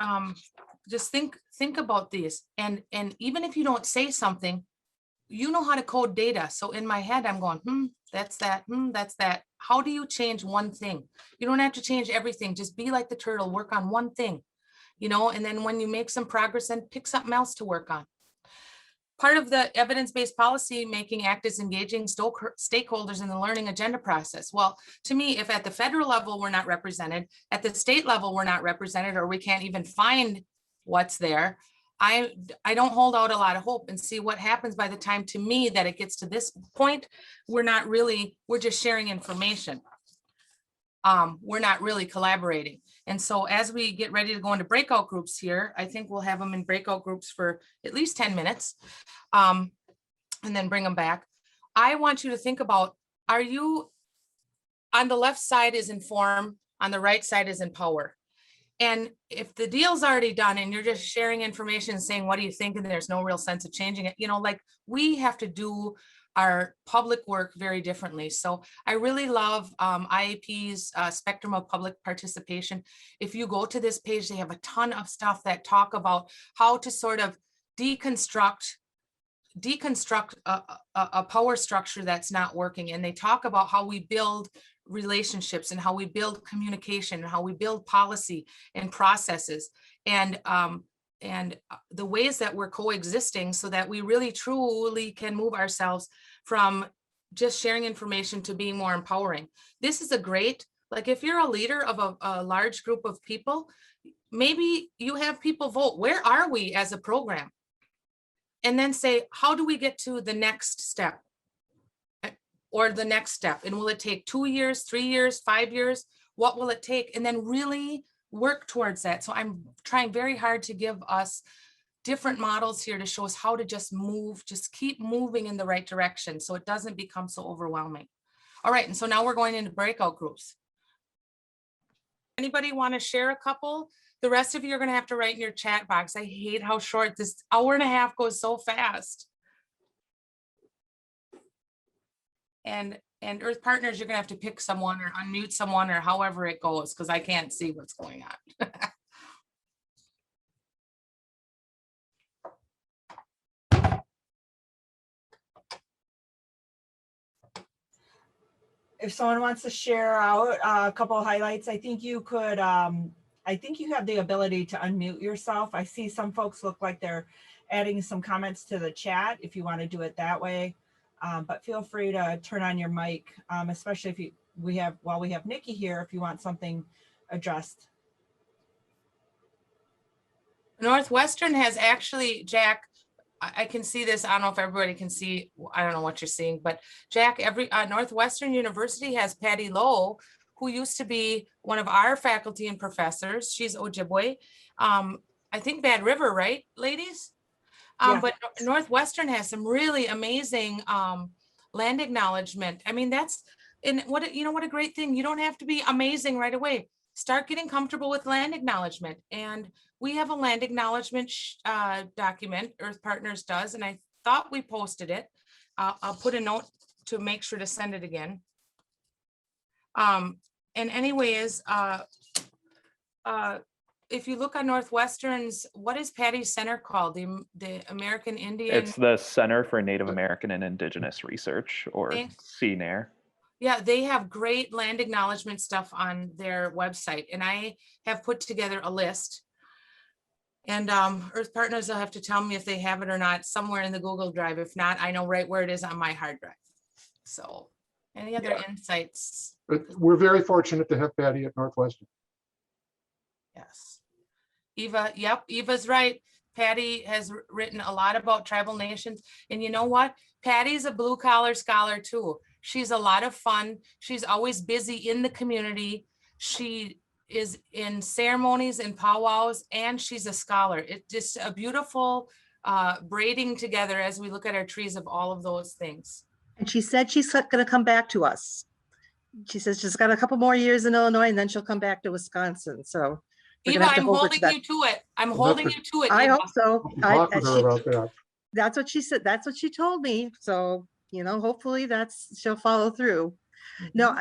think about these. And even if you don't say something, you know how to code data. So in my head, I'm going, that's that, that's that. How do you change one thing? You don't have to change everything. Just be like the turtle, work on one thing, you know, and then when you make some progress, then pick something else to work on. Part of the evidence-based policy making act is engaging stakeholders in the learning agenda process. Well, to me, if at the federal level we're not represented, at the state level we're not represented, or we can't even find what's there, I don't hold out a lot of hope and see what happens by the time, to me, that it gets to this point. We're just sharing information. We're not really collaborating. And so as we get ready to go into breakout groups here, I think we'll have them in breakout groups for at least 10 minutes and then bring them back. I want you to think about, are you on the left side is inform, on the right side is empower. And if the deal's already done and you're just sharing information and saying, what do you think? And there's no real sense of changing it, you know, like we have to do our public work very differently. So I really love IAP's Spectrum of Public Participation. If you go to this page, they have a ton of stuff that talk about how to sort of deconstruct a power structure that's not working. And they talk about how we build relationships and how we build communication and how we build policy and processes and the ways that we're coexisting so that we really truly can move ourselves from just sharing information to being more empowering. This is a great, like if you're a leader of a large group of people, maybe you have people vote, where are we as a program? And then say, how do we get to the next step? or the next step? And will it take 2 years, 3 years, 5 years? What will it take? And then really work towards that. So I'm trying very hard to give us different models here to show us how to just move, just keep moving in the right direction so it doesn't become so overwhelming. All right, and so now we're going into breakout groups. Anybody want to share a couple? The rest of you are going to have to write in your chat box. I hate how short this hour and a half goes so fast. And Earth Partners, you're going to have to pick someone or unmute someone or however it goes, because I can't see what's going on. If someone wants to share out a couple of highlights, I think you could, I think you have the ability to unmute yourself. I see some folks look like they're adding some comments to the chat if you want to do it that way. But feel free to turn on your mic, especially if while we have Nikki here, if you want something addressed. Northwestern has actually, Jack, I can see this. I don't know if everybody can see. I don't know what you're seeing, but Jack, Northwestern University has Patty Lowe, who used to be one of our faculty and professors. She's Ojibwe. I think Bad River, right, ladies? Yeah. But Northwestern has some really amazing land acknowledgement. I mean, that's, and what a great thing. You don't have to be amazing right away. Start getting comfortable with land acknowledgement. And we have a land acknowledgement document, Earth Partners does, and I thought we posted it. I'll put a note to make sure to send it again. And anyways, if you look on Northwestern's, what is Patty's center called? The American Indian? It's the Center for Native American and Indigenous Research, or CNARE. Yeah, they have great land acknowledgement stuff on their website, and I have put together a list. And Earth Partners will have to tell me if they have it or not somewhere in the Google Drive. If not, I know right where it is on my hard drive. So any other insights? But we're very fortunate to have Patty at Northwestern. Yes. Eva, yep, Eva's right. Patty has written a lot about tribal nations. And you know what? Patty's a blue collar scholar too. She's a lot of fun. She's always busy in the community. She is in ceremonies and powwows, and she's a scholar. It's just a beautiful braiding together as we look at our trees of all of those things. And she said she's going to come back to us. She says she's got a couple more years in Illinois and then she'll come back to Wisconsin. So Eva, I'm holding you to it. I'm holding you to it. I Eva. hope so. Talk with her about that. That's what she said. That's what she told me. So, hopefully she'll follow through. No,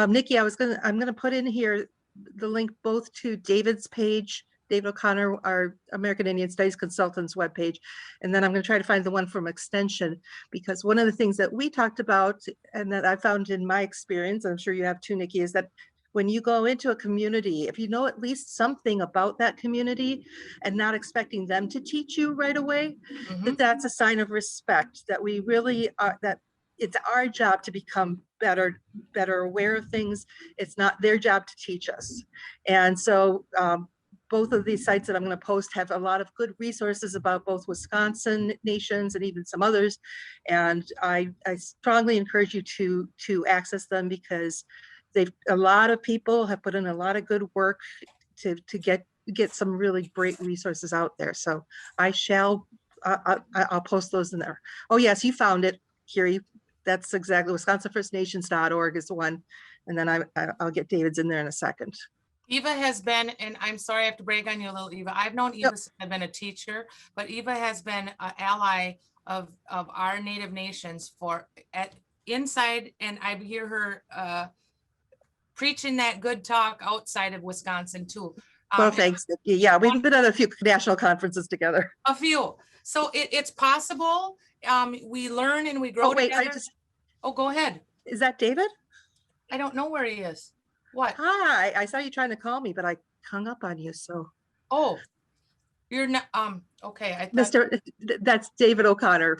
Nikki, I'm going to put in here the link both to David's page, David O'Connor, our American Indian Studies Consultants webpage, and then I'm going to try to find the one from Extension, because one of the things that we talked about and that I found in my experience, I'm sure you have too, Nikki, is that when you go into a community, if you know at least something about that community and not expecting them to teach you right away, that's a sign of respect, that we really are, that it's our job to become better aware of things. It's not their job to teach us. And so both of these sites that I'm going to post have a lot of good resources about both Wisconsin nations and even some others. And I strongly encourage you to access them, because a lot of people have put in a lot of good work to get some really great resources out there. So I'll post those in there. Oh yes, you found it, Kiri. That's exactly WisconsinFirstNations.org is the one. And then I'll get David's in there in a second. Eva has been, and I'm sorry I have to break on you a little, Eva. I've known Eva since I've been a teacher, but Eva has been an ally of our Native nations inside, and I hear her preaching that good talk outside of Wisconsin too. Well, thanks. Yeah, we've been at a few national conferences together. A few. So it's possible. We learn and we grow together. Oh, go ahead. Is that David? I don't know where he is. What? Hi, I saw you trying to call me, but I hung up on you. So. Oh, you're not, okay. That's David O'Connor.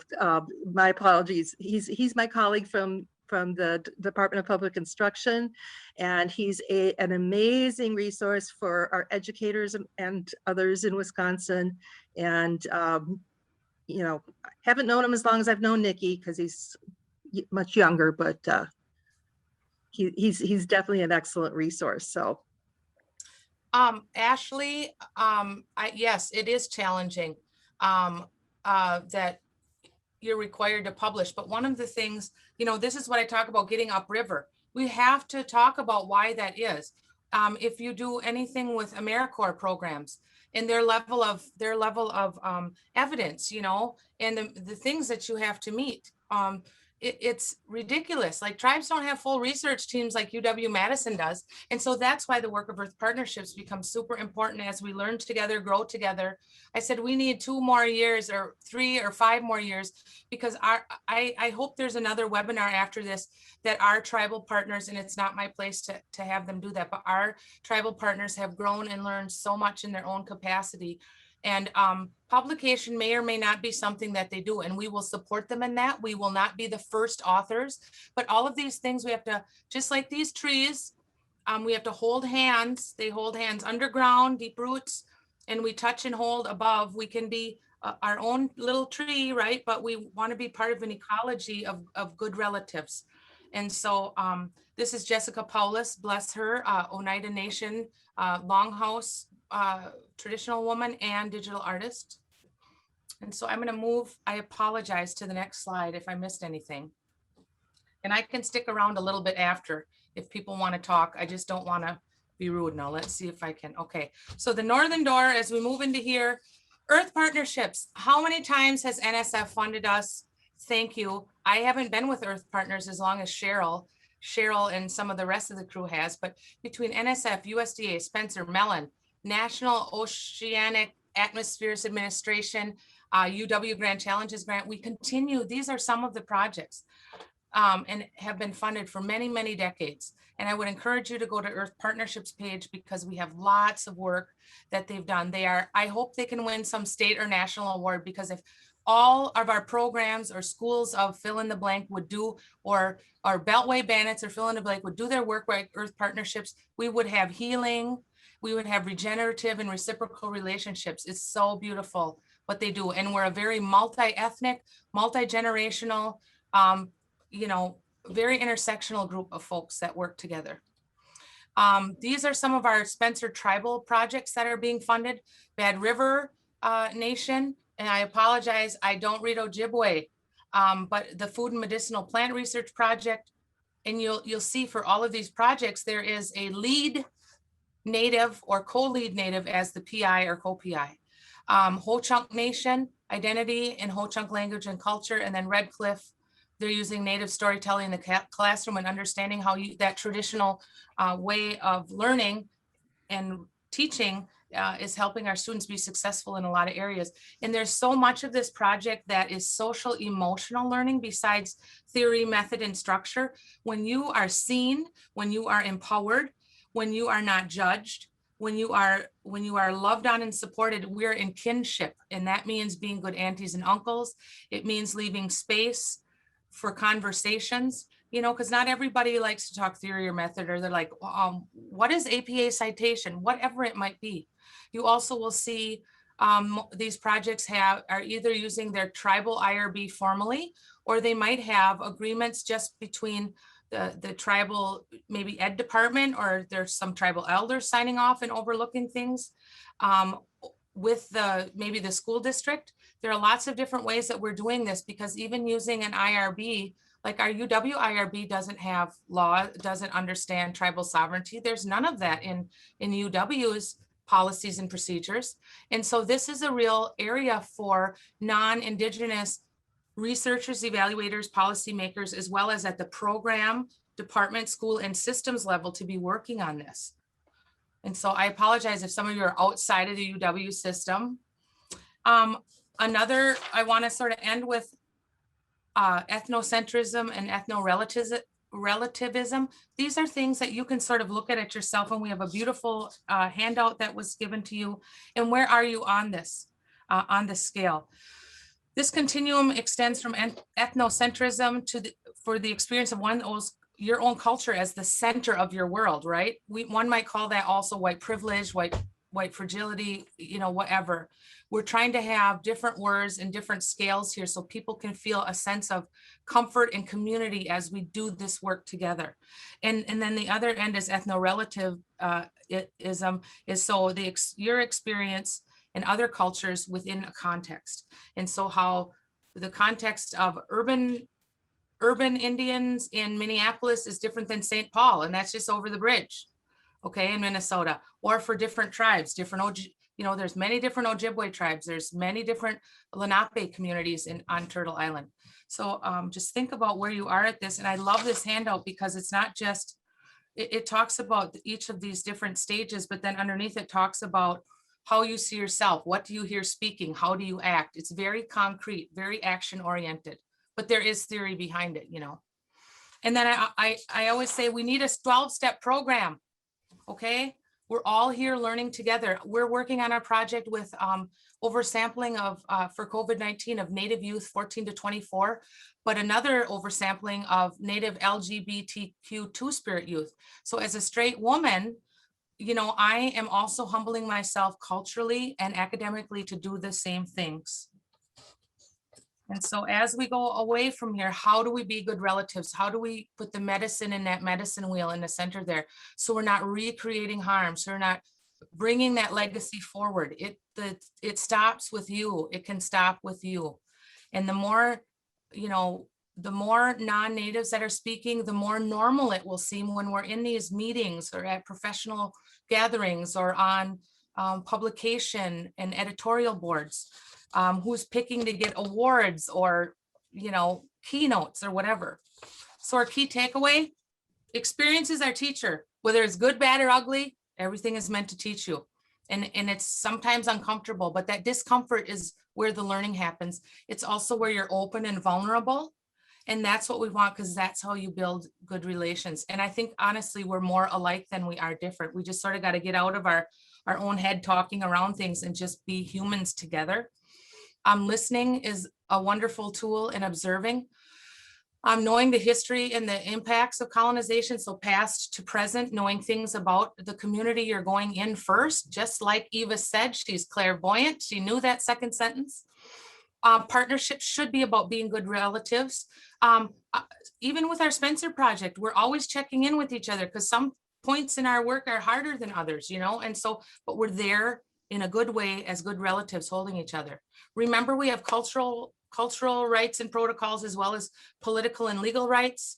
My apologies. He's my colleague from the Department of Public Instruction, and he's an amazing resource for our educators and others in Wisconsin. And, haven't known him as long as I've known Nikki, because he's much younger, but he's definitely an excellent resource. So Ashley, yes, it is challenging that you're required to publish. But one of the things, this is what I talk about getting upriver. We have to talk about why that is. If you do anything with AmeriCorps programs and their level of evidence, and the things that you have to meet, it's ridiculous. Like tribes don't have full research teams like UW-Madison does. And so that's why the work of Earth Partnerships becomes super important as we learn together, grow together. I said, we need 2 more years or 3 or 5 more years, because I hope there's another webinar after this that our tribal partners, and it's not my place to have them do that, but our tribal partners have grown and learned so much in their own capacity. And publication may or may not be something that they do, and we will support them in that. We will not be the first authors, but all of these things we have to, just like these trees, we have to hold hands. They hold hands underground, deep roots, and we touch and hold above. We can be our own little tree, right? But we want to be part of an ecology of good relatives. And so this is Jessica Paulus, bless her, Oneida Nation, Longhouse, traditional woman and digital artist. And so I'm going to move, I apologize, to the next slide if I missed anything. And I can stick around a little bit after if people want to talk. I just don't want to be rude now. Let's see if I can. Okay, so the Northern Door, as we move into here, Earth Partnerships. How many times has NSF funded us? Thank you. I haven't been with Earth Partners as long as Cheryl and some of the rest of the crew has, but between NSF, USDA, Spencer, Mellon, National Oceanic Atmospheres Administration, UW Grand Challenges Grant, we continue. These are some of the projects and have been funded for many, many decades. And I would encourage you to go to Earth Partnerships page because we have lots of work that they've done. I hope they can win some state or national award, because if all of our programs or schools of fill in the blank would do, or our Beltway Bandits or fill in the blank would do their work like Earth Partnerships, we would have healing, we would have regenerative and reciprocal relationships. It's so beautiful what they do. And we're a very multi-ethnic, multi-generational, very intersectional group of folks that work together. These are some of our Spencer tribal projects that are being funded. Bad River Nation, and I apologize, I don't read Ojibwe, but the Food and Medicinal Plant Research Project. And you'll see for all of these projects, there is a lead native or co-lead native as the PI or co-PI. Ho-Chunk Nation, identity in Ho-Chunk language and culture, and then Red Cliff, they're using native storytelling in the classroom and understanding how that traditional way of learning and teaching is helping our students be successful in a lot of areas. And there's so much of this project that is social emotional learning besides theory, method, and structure. When you are seen, when you are empowered, when you are not judged, when you are loved on and supported, we're in kinship. And that means being good aunties and uncles. It means leaving space for conversations, because not everybody likes to talk theory or method, or they're like, what is APA citation, whatever it might be. You also will see these projects are either using their tribal IRB formally, or they might have agreements just between the tribal, maybe ed department, or there's some tribal elders signing off and overlooking things with maybe the school district. There are lots of different ways that we're doing this, because even using an IRB, like our UW IRB doesn't have law, doesn't understand tribal sovereignty. There's none of that in UW's policies and procedures. And so this is a real area for non-Indigenous researchers, evaluators, policymakers, as well as at the program, department, school, and systems level to be working on this. And so I apologize if some of you are outside of the UW system. I want to sort of end with ethnocentrism and ethno-relativism. These are things that you can sort of look at yourself, and we have a beautiful handout that was given to you. And where are you on this scale? This continuum extends from ethnocentrism for the experience of your own culture as the center of your world, right? One might call that also white privilege, white white fragility, whatever. We're trying to have different words and different scales here so people can feel a sense of comfort and community as we do this work together. And then the other end is ethno-relative is so your experience in other cultures within a context. And so how the context of urban Indians in Minneapolis is different than St. Paul, and that's just over the bridge, okay, in Minnesota, or for different tribes, there's many different Ojibwe tribes, there's many different Lenape communities on Turtle Island. So just think about where you are at this. And I love this handout because it's not just, it talks about each of these different stages, but then underneath it talks about how you see yourself. What do you hear speaking? How do you act? It's very concrete, very action oriented, but there is theory behind it, And then I always say we need a 12-step program. Okay, we're all here learning together. We're working on our project with oversampling of for COVID-19 of Native youth 14 to 24, but another oversampling of Native LGBTQ Two-Spirit youth. So as a straight woman, I am also humbling myself culturally and academically to do the same things. And so as we go away from here, how do we be good relatives? How do we put the medicine in that medicine wheel in the center there? So we're not recreating harm. So we're not bringing that legacy forward. It stops with you. It can stop with you. And the more non-natives that are speaking, the more normal it will seem when we're in these meetings or at professional gatherings or on publication and editorial boards. Who's picking to get awards or, keynotes or whatever. So our key takeaway, experience is our teacher, whether it's good, bad, or ugly, everything is meant to teach you. And it's sometimes uncomfortable, but that discomfort is where the learning happens. It's also where you're open and vulnerable. And that's what we want, because that's how you build good relations. And I think, honestly, we're more alike than we are different. We just sort of got to get out of our own head talking around things and just be humans together. Listening is a wonderful tool in observing. Knowing the history and the impacts of colonization, so past to present, knowing things about the community you're going in first, just like Eva said, she's clairvoyant. She knew that second sentence. Partnerships should be about being good relatives. Even with our Spencer project, we're always checking in with each other because some points in our work are harder than others, and so, but we're there in a good way as good relatives holding each other. Remember, we have cultural rights and protocols as well as political and legal rights.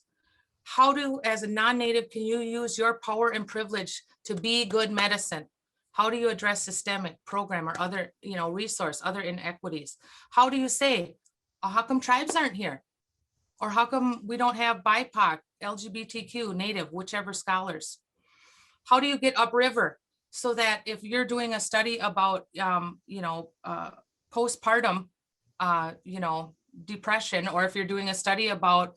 How as a non-native, can you use your power and privilege to be good medicine? How do you address systemic program or other, resource, other inequities? How do you say, how come tribes aren't here? Or how come we don't have BIPOC, LGBTQ, Native, whichever scholars? How do you get upriver? So that if you're doing a study about, postpartum, depression, or if you're doing a study about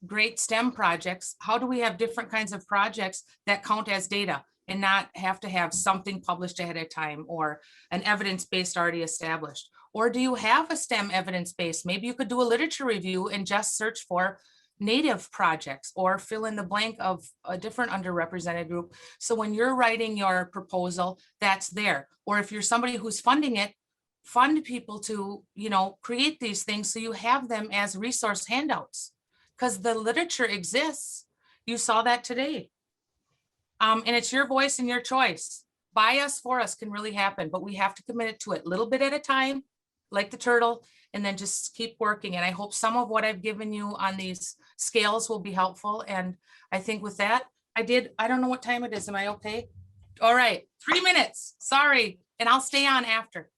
great STEM projects, how do we have different kinds of projects that count as data and not have to have something published ahead of time or an evidence-based already established? Or do you have a STEM evidence-based? Maybe you could do a literature review and just search for Native projects or fill in the blank of a different underrepresented group. So when you're writing your proposal, that's there. Or if you're somebody who's funding it, fund people to, create these things so you have them as resource handouts, because the literature exists. You saw that today. And it's your voice and your choice. By us, for us can really happen, but we have to commit it to it a little bit at a time, like the turtle, and then just keep working. And I hope some of what I've given you on these scales will be helpful. And I think with that, I don't know what time it is. Am I okay? All right, 3 minutes, sorry. And I'll stay on after.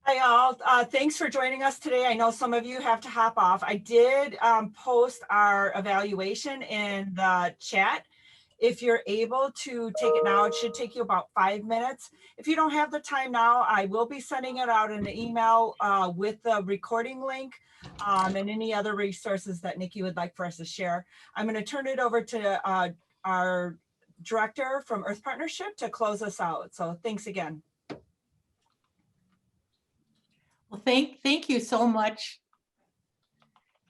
Hi all, thanks for joining us today. I know some of you have to hop off. I did post our evaluation in the chat. If you're able to take it now, it should take you about 5 minutes. If you don't have the time now, I will be sending it out in the email with the recording link and any other resources that Nikki would like for us to share. I'm going to turn it over to our director from Earth Partnership to close us out. So thanks again. Well, thank you so much.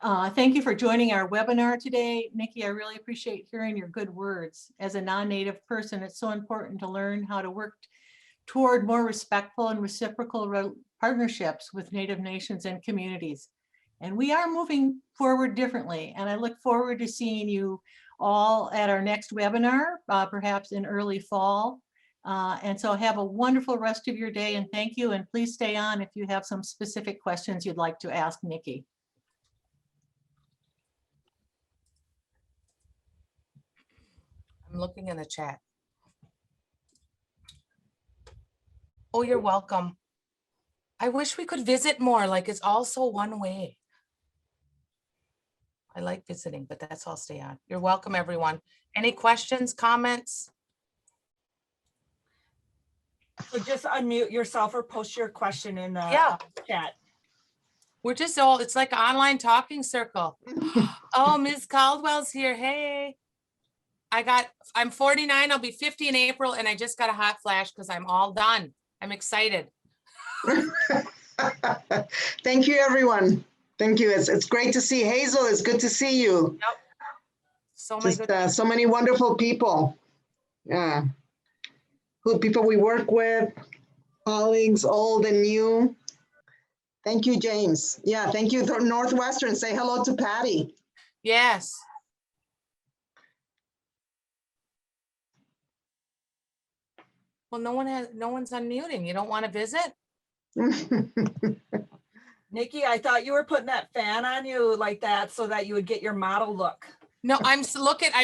Thank you for joining our webinar today. Nikki, I really appreciate hearing your good words. As a non-native person, it's so important to learn how to work toward more respectful and reciprocal partnerships with Native nations and communities. And we are moving forward differently. And I look forward to seeing you all at our next webinar, perhaps in early fall. And so have a wonderful rest of your day, and thank you. And please stay on if you have some specific questions you'd like to ask Nikki. I'm looking in the chat. Oh, you're welcome. I wish we could visit more, like it's also one way. I like visiting, but that's all stay on. You're welcome, everyone. Any questions, comments? So just unmute yourself or post your question in the Yeah. chat. We're just all, it's like an online talking circle. Oh, Ms. Caldwell's here. Hey. I'm 49, I'll be 50 in April, and I just got a hot flash because I'm all done. I'm excited. Thank you, everyone. Thank you. It's great to see Hazel. It's good to see you. Yep. So many Just good. so many wonderful people. Yeah. Good people we work with, colleagues, old and new. Thank you, James. Yeah, thank you, Northwestern. Say hello to Patty. Yes. Well, no one's unmuting. You don't want to visit? Nikki, I thought you were putting that fan on you like that so that you would get your model look. No, I'm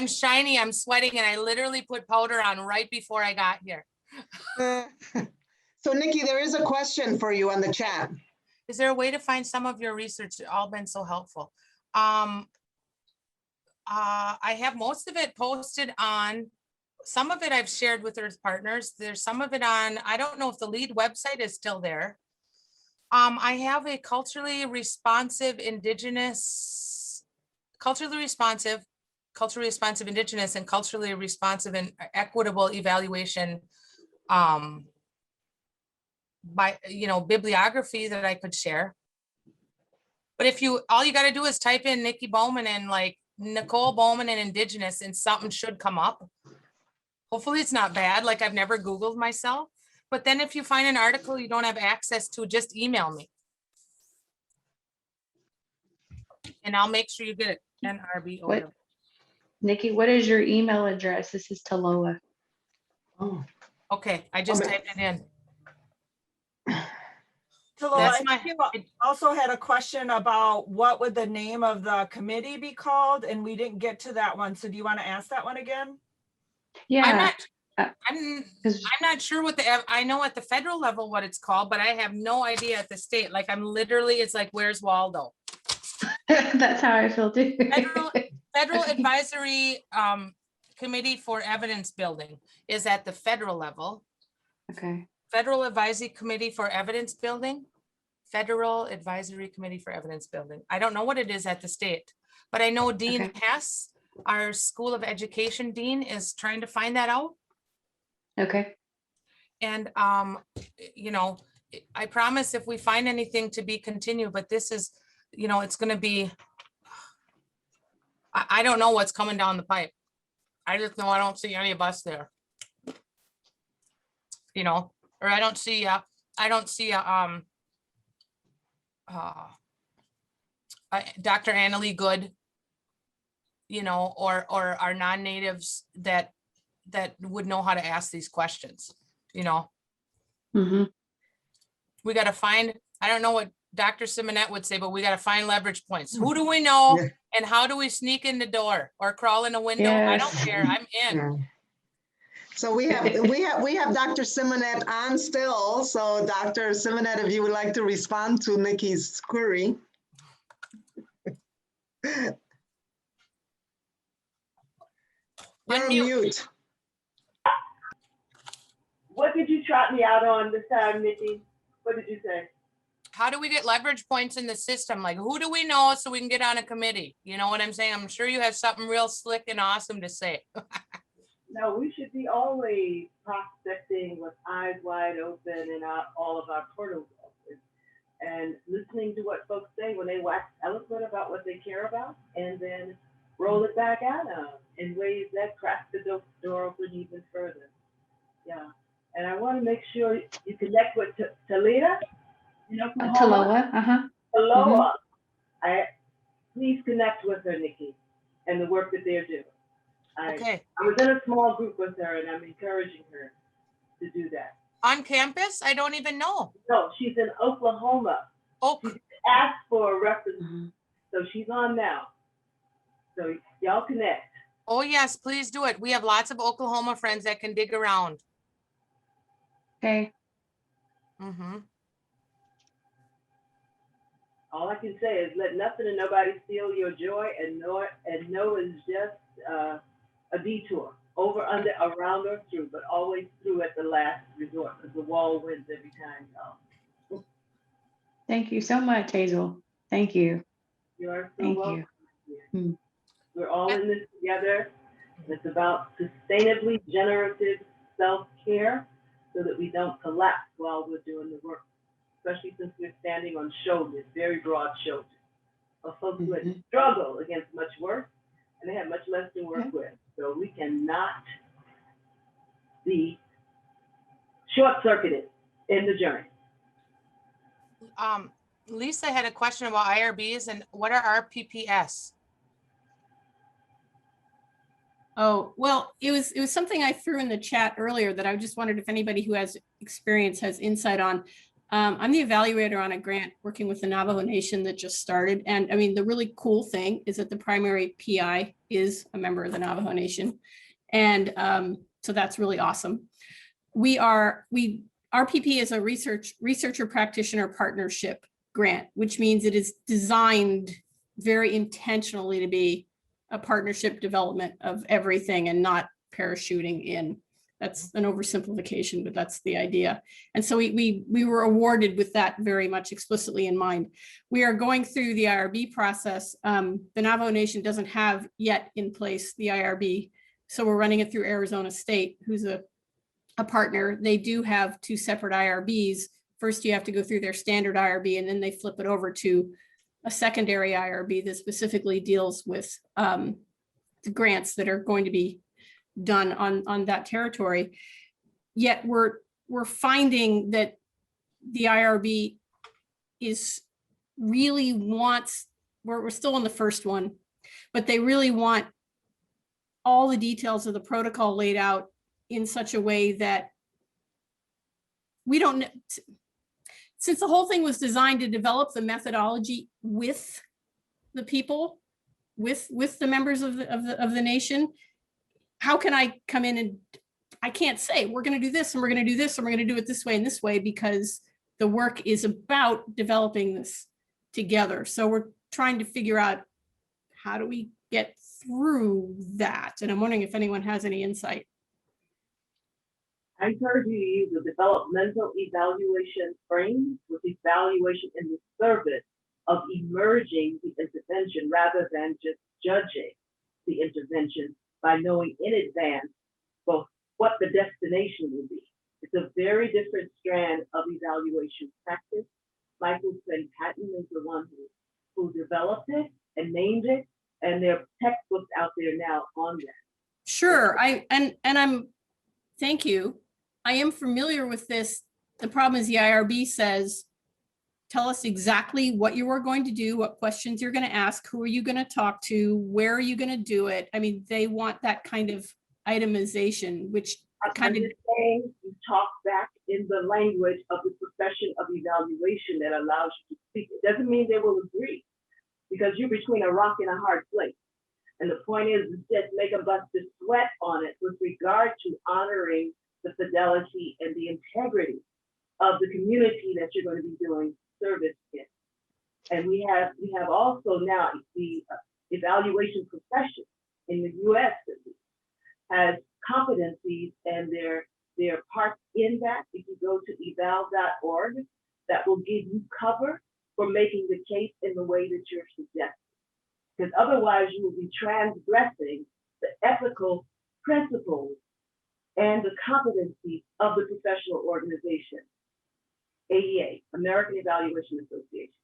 shiny, I'm sweating, and I literally put powder on right before I got here. So Nikki, there is a question for you on the chat. Is there a way to find some of your research? It's all been so helpful. I have most of it posted on, some of it I've shared with Earth Partners. There's some of it on, I don't know if the lead website is still there. I have a culturally responsive Indigenous, culturally responsive Indigenous and culturally responsive and equitable evaluation by, bibliography that I could share. But if all you got to do is type in Nikki Bowman and like Nicole Bowman and Indigenous, and something should come up. Hopefully it's not bad, like I've never Googled myself. But then if you find an article you don't have access to, just email me. And I'll make sure you get it. NRBO. What, Nikki, what is your email address? This is Taloa. Oh, Okay, I just typed it in. Taloa, you also had a question about what would the name of the committee be called, and we didn't get to that one. So do you want to ask that one again? Yeah. I'm not sure what I know at the federal level what it's called, but I have no idea at the state. Like I'm literally, it's like, where's Waldo? That's how I feel too. Federal Advisory Committee for Evidence Building is at the federal level. Okay. Federal Advisory Committee for Evidence Building. Federal Advisory Committee for Evidence Building. I don't know what it is at the state, but I know Dean Hess, our School of Education Dean, is trying to find that out. Okay. And, I promise if we find anything to be continued, but this is, it's going to be, I don't know what's coming down the pipe. I just know I don't see any of us there. Or I don't see Dr. Annalee Good, or our non-natives that would know how to ask these questions, Mm-hmm. We got to find, I don't know what Dr. Simonette would say, but we got to find leverage points. Who do we know and how do we sneak in the door or crawl in a window? Yes. I don't care, I'm in. Yeah. So we have Dr. Simonette on still. So Dr. Simonette, if you would like to respond to Nikki's query. You're on mute. What did you trot me out on this time, Nikki? What did you say? How do we get leverage points in the system? Like, who do we know so we can get on a committee? You know what I'm saying? I'm sure you have something real slick and awesome to say. No, we should be always prospecting with eyes wide open and all of our portals open. and listening to what folks say when they wax eloquent about what they care about, and then roll it back at them in ways that crack the door open even further. Yeah. And I want to make sure you connect with Talita, Taloa, Taloa. Please connect with her, Nikki, and the work that they're doing. Okay. I was in a small group with her, and I'm encouraging her to do that. On campus? I don't even know. No, she's in Oklahoma. She asked for a reference, so she's on now. So y'all connect. Oh, yes, please do it. We have lots of Oklahoma friends that can dig around. Okay. All I can say is let nothing and nobody steal your joy, and know is just a detour, over, under, around, or through, but always through at the last resort, because the wall wins every time, y'all. Thank you so much, Hazel. Thank you. You are so Thank welcome. you. We're all in this together. It's about sustainably generative self-care so that we don't collapse while we're doing the work, especially since we're standing on shoulders, very broad shoulders, of folks who had struggled against much worse, and they have much less to work with. So we cannot be short-circuited in the journey. Lisa had a question about IRBs, and what are RPPS? Oh, well, it was something I threw in the chat earlier that I just wondered if anybody who has experience has insight on. I'm the evaluator on a grant working with the Navajo Nation that just started. And I mean, the really cool thing is that the primary PI is a member of the Navajo Nation. And so that's really awesome. RPP is a researcher practitioner partnership grant, which means it is designed very intentionally to be a partnership development of everything and not parachuting in. That's an oversimplification, but that's the idea. And so we were awarded with that very much explicitly in mind. We are going through the IRB process. The Navajo Nation doesn't have yet in place the IRB. So we're running it through Arizona State, who's a partner. They do have two separate IRBs. First, you have to go through their standard IRB, and then they flip it over to a secondary IRB that specifically deals with the grants that are going to be done on that territory. Yet we're finding that the IRB really wants, we're still on the first one, but they really want all the details of the protocol laid out in such a way that we don't, since the whole thing was designed to develop the methodology with the people, with the members of the nation, how can I come in and I can't say we're going to do this and we're going to do this and we're going to do it this way and this way, because the work is about developing this together. So we're trying to figure out how do we get through that. And I'm wondering if anyone has any insight. I encourage you to use a developmental evaluation frame with evaluation in the service of emerging the intervention rather than just judging the intervention by knowing in advance both what the destination will be. It's a very different strand of evaluation practice. Michael Patton is the one who developed it and named it, and there are textbooks out there now on that. Sure, thank you. I am familiar with this. The problem is the IRB says, tell us exactly what you are going to do, what questions you're going to ask, who are you going to talk to, where are you going to do it? I mean, they want that kind of itemization, which kind of saying you talk back in the language of the profession of evaluation that allows you to speak. It doesn't mean they will agree, because you're between a rock and a hard place. And the point is just make a bust of sweat on it with regard to honoring the fidelity and the integrity of the community that you're going to be doing service in. And we have also now the evaluation profession in the US has competencies, and their parts in that. If you go to eval.org, that will give you cover for making the case in the way that you're suggesting. Because otherwise you will be transgressing the ethical principles and the competencies of the professional organization. AEA, American Evaluation Association.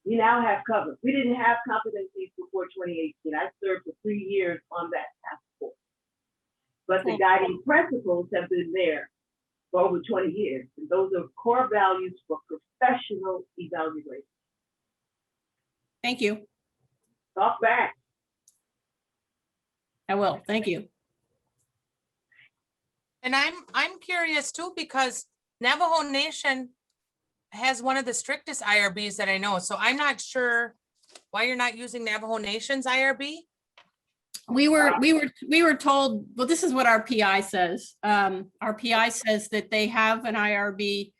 We now have cover. We didn't have competencies before 2018. I served for 3 years on that task force. But the guiding principles have been there for over 20 years. And those are core values for professional evaluation. Thank you. Talk back. I will. Thank you. And I'm curious too, because Navajo Nation has one of the strictest IRBs that I know. So I'm not sure why you're not using Navajo Nation's IRB. We were told, well, this is what our PI says. Our PI says that they have an IRB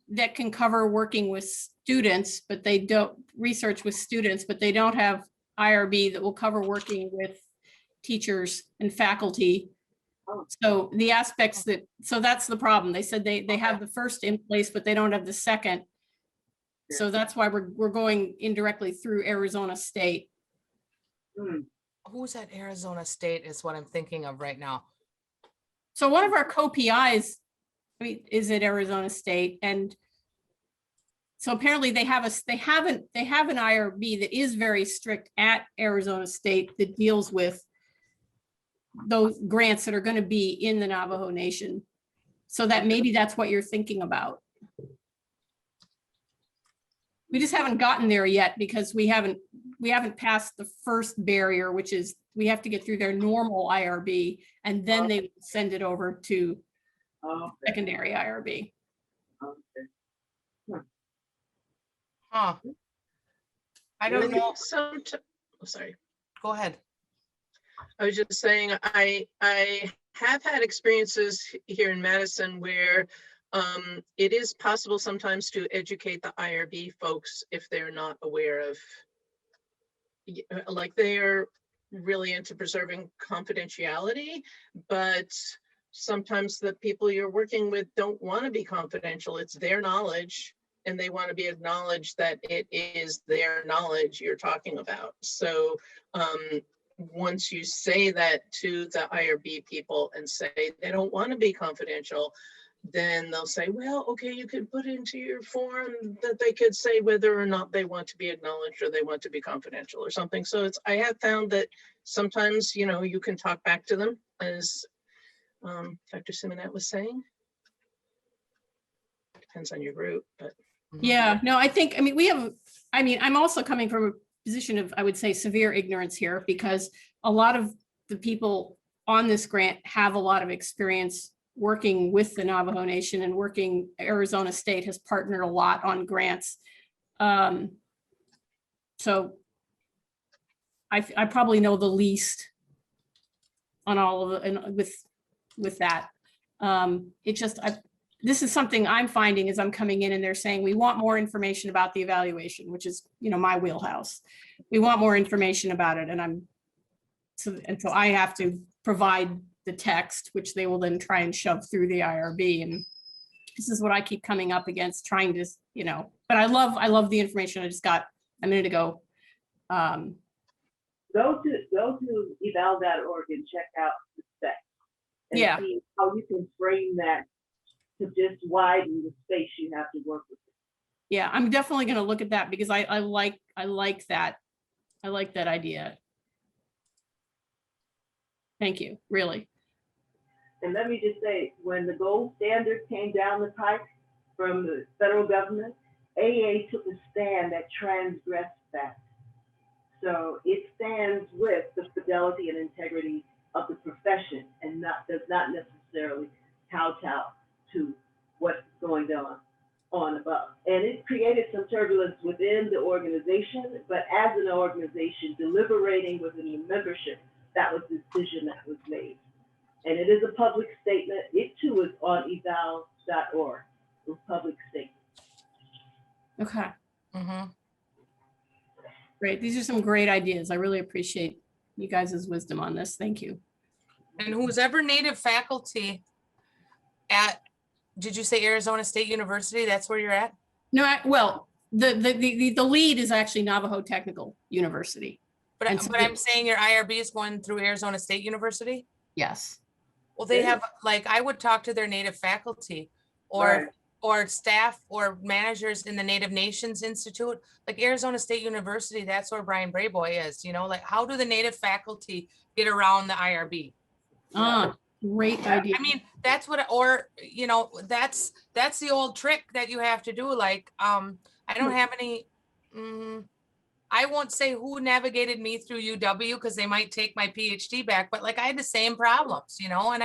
that can cover working with students, but they don't research with students, but they don't have IRB that will cover working with teachers and faculty. So the aspects so that's the problem. They said they have the first in place, but they don't have the second. So that's why we're going indirectly through Arizona State. Who's at Arizona State is what I'm thinking of right now. So one of our co-PIs, is at Arizona State, and so apparently they have an IRB that is very strict at Arizona State that deals with those grants that are going to be in the Navajo Nation. So that maybe that's what you're thinking about. We just haven't gotten there yet because we haven't passed the first barrier, which is we have to get through their normal IRB and then they send it over to secondary IRB. Huh. I don't know. Sorry. Go ahead. I was just saying, I have had experiences here in Madison where it is possible sometimes to educate the IRB folks if they're not aware of, like they're really into preserving confidentiality, but sometimes the people you're working with don't want to be confidential. It's their knowledge and they want to be acknowledged that it is their knowledge you're talking about. So once you say that to the IRB people and say they don't want to be confidential, then they'll say, well, okay, you could put into your form that they could say whether or not they want to be acknowledged or they want to be confidential or something. So I have found that sometimes, you can talk back to them, as Dr. Simonet was saying. Depends on your group, but. Yeah, no, I'm also coming from a position of, I would say, severe ignorance here, because a lot of the people on this grant have a lot of experience working with the Navajo Nation and working. Arizona State has partnered a lot on grants. So I probably know the least on all of it, and with that. This is something I'm finding as I'm coming in and they're saying, we want more information about the evaluation, which is, my wheelhouse. We want more information about it. And so I have to provide the text, which they will then try and shove through the IRB. And this is what I keep coming up against, trying to, but I love the information I just got a minute ago. Go to eval.org and check out the specs. And see how you can frame that to just widen the space you have to work with. Yeah, I'm definitely going to look at that because I like that. I like that idea. Thank you, really. And let me just say, when the gold standard came down the pike from the federal government, AA took a stand that transgressed that. So it stands with the fidelity and integrity of the profession and does not necessarily kowtow to what's going on above. And it created some turbulence within the organization, but as an organization deliberating within the membership, that was the decision that was made. And it is a public statement. It too is on eval.org, a public statement. Okay. Great. These are some great ideas. I really appreciate you guys' wisdom on this. Thank you. And who's ever Native faculty at, did you say Arizona State University? That's where you're at? No, well, the lead is actually Navajo Technical University. But I'm saying your IRB is going through Arizona State University? Yes. Well, they have, I would talk to their Native faculty, or or staff or managers in the Native Nations Institute, like Arizona State University, that's where Brian Brayboy is, you know, like how do the Native faculty get around the IRB? Ah, great idea. I mean, that's what, or, you know, that's the old trick that you have to do. Like, I don't have any, I won't say who navigated me through UW because they might take my PhD back, but like I had the same problems, you know,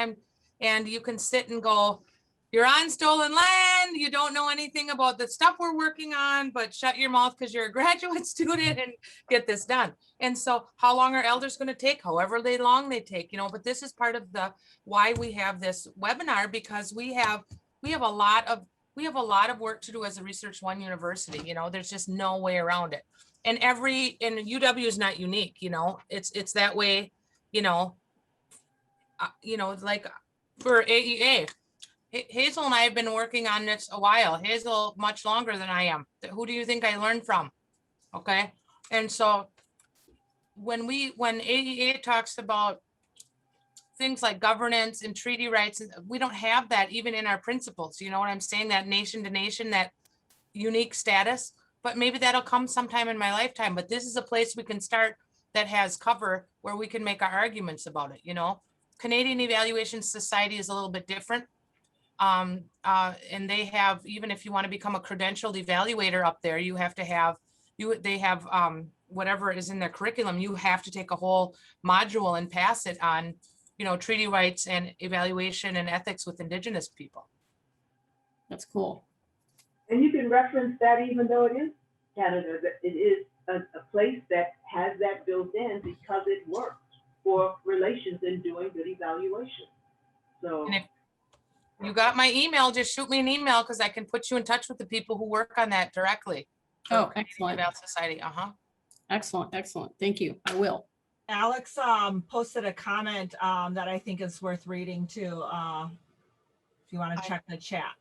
and you can sit and go, you're on stolen land. You don't know anything about the stuff we're working on, but shut your mouth because you're a graduate student and get this done. And so how long are elders going to take? However long they take, you know, but this is part of the why we have this webinar, because we have a lot of work to do as a Research One university. You know, there's just no way around it. And UW is not unique, you know, it's that way, you know, like for AEA, Hazel and I have been working on this a while. Hazel much longer than I am. Who do you think I learned from? Okay. And so when AEA talks about things like governance and treaty rights, we don't have that even in our principles. You know what I'm saying? That nation to nation, that unique status, but maybe that'll come sometime in my lifetime. But this is a place we can start that has cover where we can make our arguments about it. You know, Canadian Evaluation Society is a little bit different. And they have, even if you want to become a credentialed evaluator up there, you have to have, they have whatever is in their curriculum, you have to take a whole module and pass it on, you know, treaty rights and evaluation and ethics with Indigenous people. That's cool. And you can reference that even though it is Canada, that it is a place that has that built in because it works for relations and doing good evaluation. So. And if you got my email, just shoot me an email because I can put you in touch with the people who work on that directly. Oh, excellent. Society. Excellent. Excellent. Thank you. I will. Alex posted a comment that I think is worth reading too. If you want to check the chat.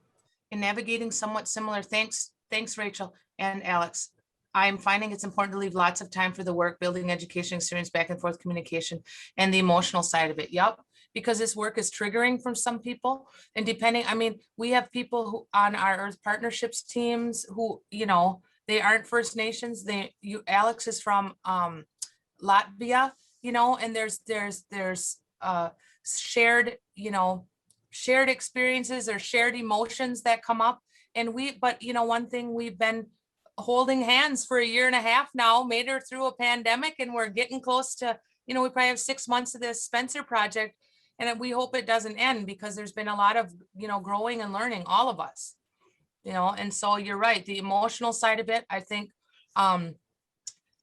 In navigating somewhat similar, thanks Rachel and Alex. I'm finding it's important to leave lots of time for the work, building education experience, back and forth communication, and the emotional side of it. Yep. Because this work is triggering from some people, and depending, I mean, we have people who on our Earth Partnerships teams who, you know, they aren't First Nations. Alex is from Latvia, you know, and there's shared, you know, shared experiences or shared emotions that come up. And but you know, one thing, we've been holding hands for 1.5 years now, made her through a pandemic, and we're getting close to, you know, we probably have 6 months of this Spencer project. And we hope it doesn't end because there's been a lot of, you know, growing and learning, all of us, you know, and so you're right. The emotional side of it, I think,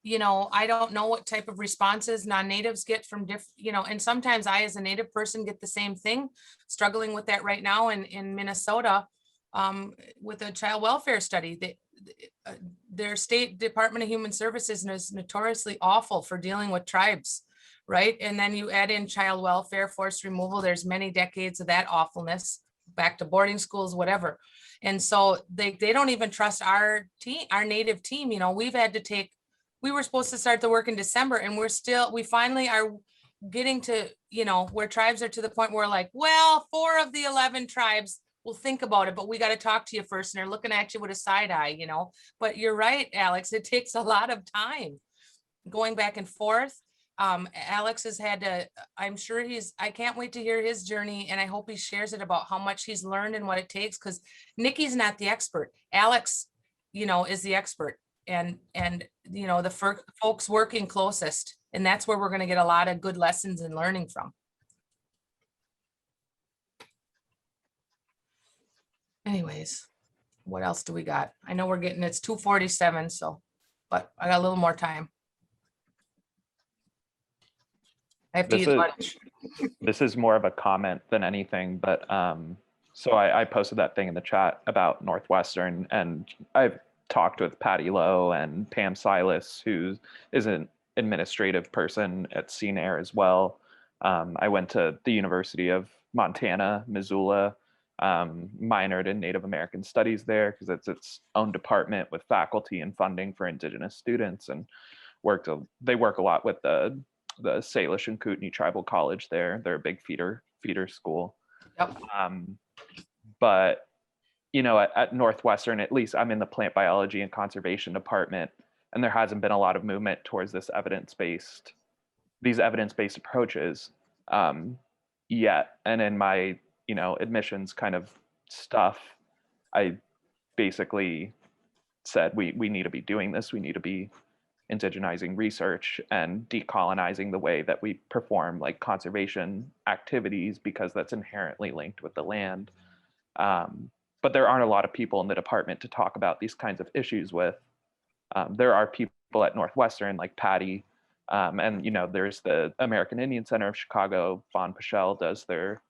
you know, I don't know what type of responses non-natives get from you know, and sometimes I, as a Native person, get the same thing, struggling with that right now in Minnesota with a child welfare study. Their state Department of Human Services is notoriously awful for dealing with tribes. Right. And then you add in child welfare, forced removal. There's many decades of that awfulness, back to boarding schools, whatever. And so they don't even trust our team, our Native team. You know, we were supposed to start the work in December, and we finally are getting to, you know, where tribes are to the point where like, well, 4 of the 11 tribes will think about it, but we got to talk to you first. And they're looking at you with a side eye, you know, but you're right, Alex, it takes a lot of time going back and forth. Alex has had to, I'm sure I can't wait to hear his journey, and I hope he shares it about how much he's learned and what it takes, because Nikki's not the expert. Alex, you know, is the expert, and you know, the folks working closest, and that's where we're going to get a lot of good lessons and learning from. Anyways, what else do we got? I know it's 2:47, so, but I got a little more time. I have to eat lunch. This is more of a comment than anything, but so I posted that thing in the chat about Northwestern, and I've talked with Patty Lowe and Pam Silas, who is an administrative person at CNAIR as well. I went to the University of Montana, Missoula, minored in Native American Studies there because it's its own department with faculty and funding for Indigenous students, and they work a lot with the Salish and Kootenai Tribal College there. They're a big feeder school. Yep. But you know, at Northwestern, at least I'm in the plant biology and conservation department, and there hasn't been a lot of movement towards these evidence-based approaches yet. And in my, you know, admissions kind of stuff, I basically said we need to be doing this. We need to be indigenizing research and decolonizing the way that we perform like conservation activities, because that's inherently linked with the land. But there aren't a lot of people in the department to talk about these kinds of issues with. There are people at Northwestern like Patty, and you know, there's the American Indian Center of Chicago. Vaughn Pichel does their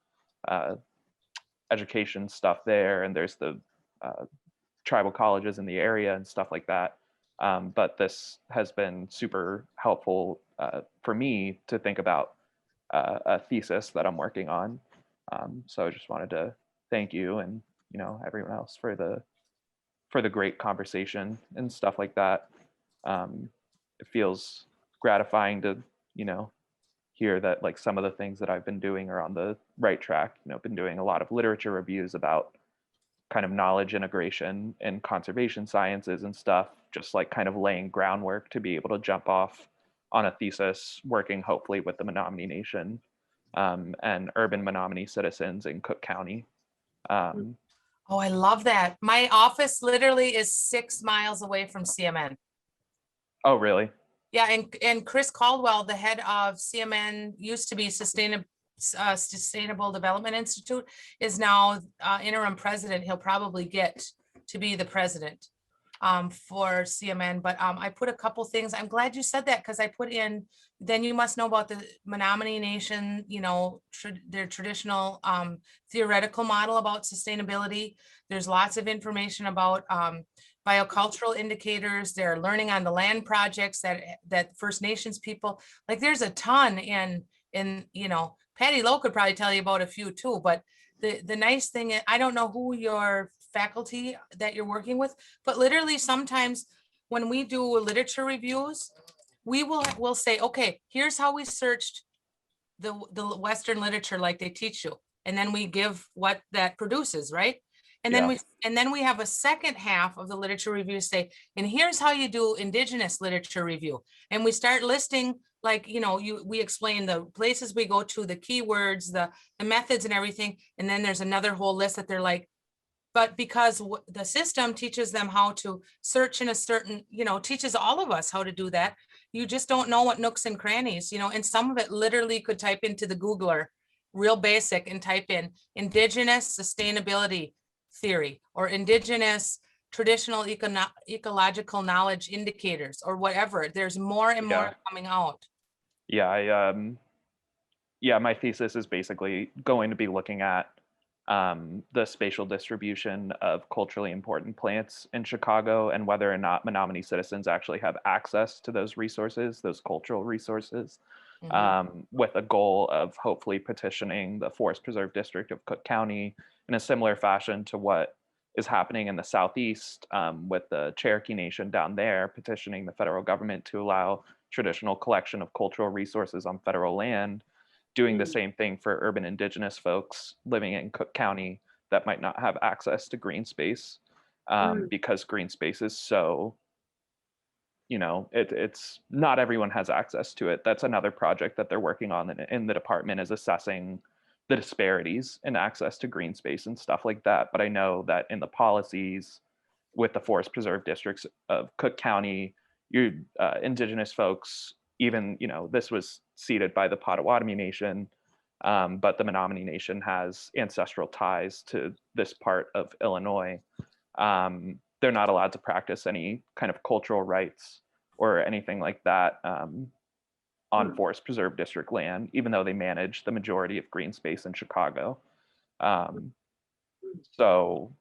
education stuff there, and there's the tribal colleges in the area and stuff like that. But this has been super helpful for me to think about a thesis that I'm working on. So I just wanted to thank you and, you know, everyone else for the great conversation and stuff like that. It feels gratifying to, you know, hear that like some of the things that I've been doing are on the right track. You know, been doing a lot of literature reviews about kind of knowledge integration in conservation sciences and stuff, just like kind of laying groundwork to be able to jump off on a thesis, working hopefully with the Menominee Nation and urban Menominee citizens in Cook County. Oh, I love that. My office literally is 6 miles away from CMN. Oh, really? Yeah, and Chris Caldwell, the head of CMN, used to be Sustainable Development Institute, is now interim president. He'll probably get to be the president for CMN. But I put a couple things. I'm glad you said that, because I put in, then you must know about the Menominee Nation, you know, their traditional theoretical model about sustainability. There's lots of information about biocultural indicators. They're learning on the land projects that First Nations people, like there's a ton in, you know, Patty Lowe could probably tell you about a few too, but the nice thing, I don't know who your faculty that you're working with, but literally sometimes when we do literature reviews, we'll say, okay, here's how we searched the Western literature like they teach you. And then we give what that produces, right? And then we have a second half of the literature review say, and here's how you do Indigenous literature review. And we start listing, like, you know, we explain the places we go to, the keywords, the methods and everything. And then there's another whole list that they're like, but because the system teaches them how to search in a certain, you know, teaches all of us how to do that. You just don't know what nooks and crannies, you know, and some of it literally could type into the Googler, real basic, and type in Indigenous sustainability theory or Indigenous traditional ecological knowledge indicators or whatever. There's more and more coming out. Yeah, my thesis is basically going to be looking at the spatial distribution of culturally important plants in Chicago and whether or not Menominee citizens actually have access to those resources, those cultural resources, with a goal of hopefully petitioning the Forest Preserve District of Cook County in a similar fashion to what is happening in the Southeast with the Cherokee Nation down there, petitioning the federal government to allow traditional collection of cultural resources on federal land, doing the same thing for urban Indigenous folks living in Cook County that might not have access to green space because green space is so, you know, it's not everyone has access to it. That's another project that they're working on in the department, is assessing the disparities in access to green space and stuff like that. But I know that in the policies with the Forest Preserve Districts of Cook County, your Indigenous folks, even, you know, this was ceded by the Potawatomi Nation, but the Menominee Nation has ancestral ties to this part of Illinois. They're not allowed to practice any kind of cultural rights or anything like that on Forest Preserve District land, even though they manage the majority of green space in Chicago. So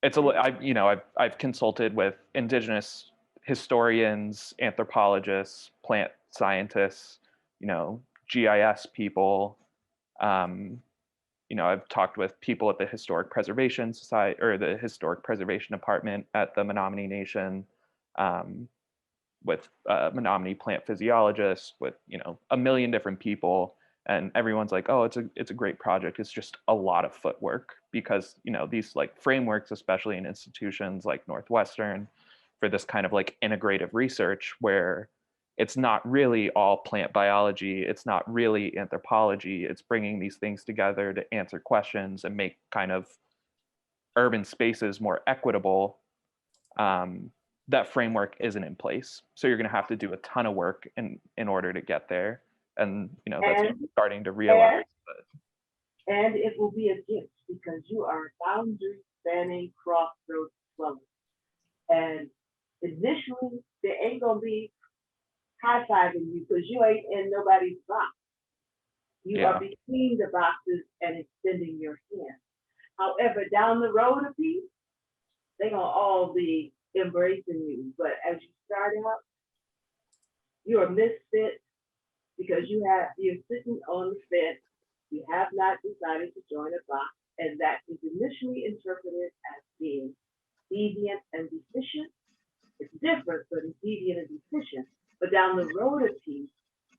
it's I've consulted with Indigenous historians, anthropologists, plant scientists, you know, GIS people. You know, I've talked with people at the Historic Preservation Society or the Historic Preservation Department at the Menominee Nation, with Menominee plant physiologists, with, you know, a million different people. And everyone's like, oh, it's a great project. It's just a lot of footwork because, you know, these like frameworks, especially in institutions like Northwestern, for this kind of like integrative research where it's not really all plant biology, it's not really anthropology, it's bringing these things together to answer questions and make kind of urban spaces more equitable. That framework isn't in place. So you're going to have to do a ton of work in order to get there. And, you know, that's what I'm starting to realize. And it will be a gift because you are a boundary spanning crossroads dweller. And initially, there ain't gonna be high-fiving you because you ain't in nobody's box. You are between the boxes and extending your hand. However, down the road a piece, they're gonna all be embracing you. But as you start out, you're a misfit because you're sitting on the fence. You have not decided to join a box, and that is initially interpreted as being deviant and deficient. It's different, but it's deviant and deficient. But down the road a piece,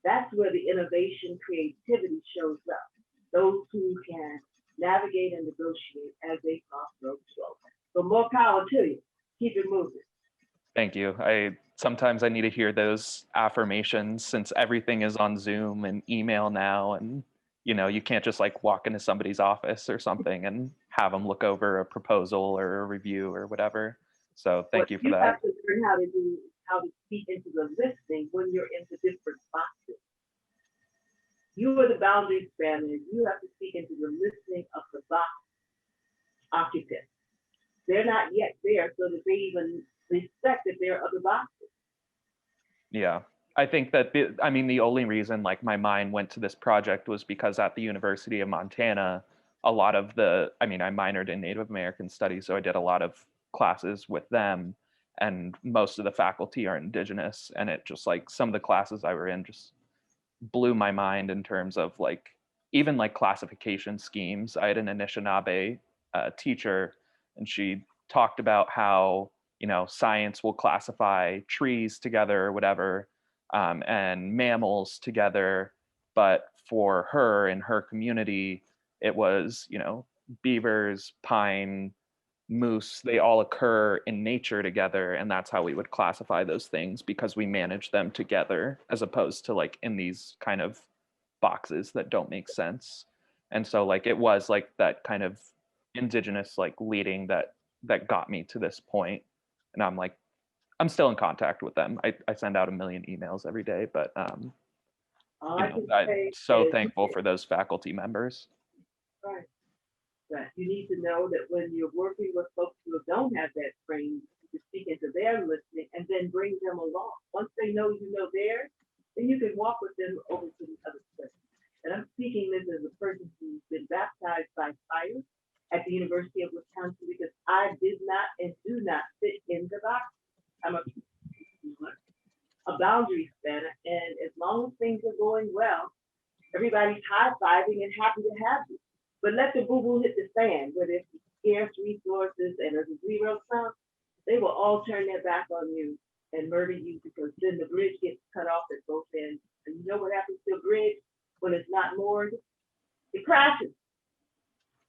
that's where the innovation, creativity shows up. Those who can navigate and negotiate as they crossroads flow. So more power to you. Keep it moving. Thank you. Sometimes I need to hear those affirmations since everything is on Zoom and email now, and you know, you can't just like walk into somebody's office or something and have them look over a proposal or a review or whatever. So thank you for that. You have to learn how to speak into the listening when you're into different boxes. You are the boundary spanner. You have to speak into the listening of the box occupants. They're not yet there so that they even respect that there are other boxes. Yeah. I think that the only reason like my mind went to this project was because at the University of Montana, a lot of I minored in Native American studies, so I did a lot of classes with them, and most of the faculty are Indigenous, and it just like some of the classes I were in just blew my mind in terms of like even like classification schemes. I had an Anishinaabe teacher, and she talked about how, you know, science will classify trees together or whatever, and mammals together, but for her in her community, it was, you know, beavers, pine, moose, they all occur in nature together, and that's how we would classify those things because we manage them together as opposed to like in these kind of boxes that don't make sense. And so like it was like that kind of Indigenous like leading that got me to this point. And I'm still in contact with them. I send out a million emails every day, but I'm so thankful for those faculty members. Right. But you need to know that when you're working with folks who don't have that training, you can speak into their listening and then bring them along. Once they know you know theirs, then you can walk with them over to the other place. And I'm speaking this as a person who's been baptized by fire at the University of Wisconsin because I did not and do not fit in the box. I'm a boundary spanner, and as long as things are going well, everybody's high-fiving and happy to have you. But let the boo-boo hit the fan, where there's scarce resources and there's a zero sum, they will all turn their back on you and murder you because then the bridge gets cut off at both ends. And you know what happens to a bridge when it's not moored? It crashes.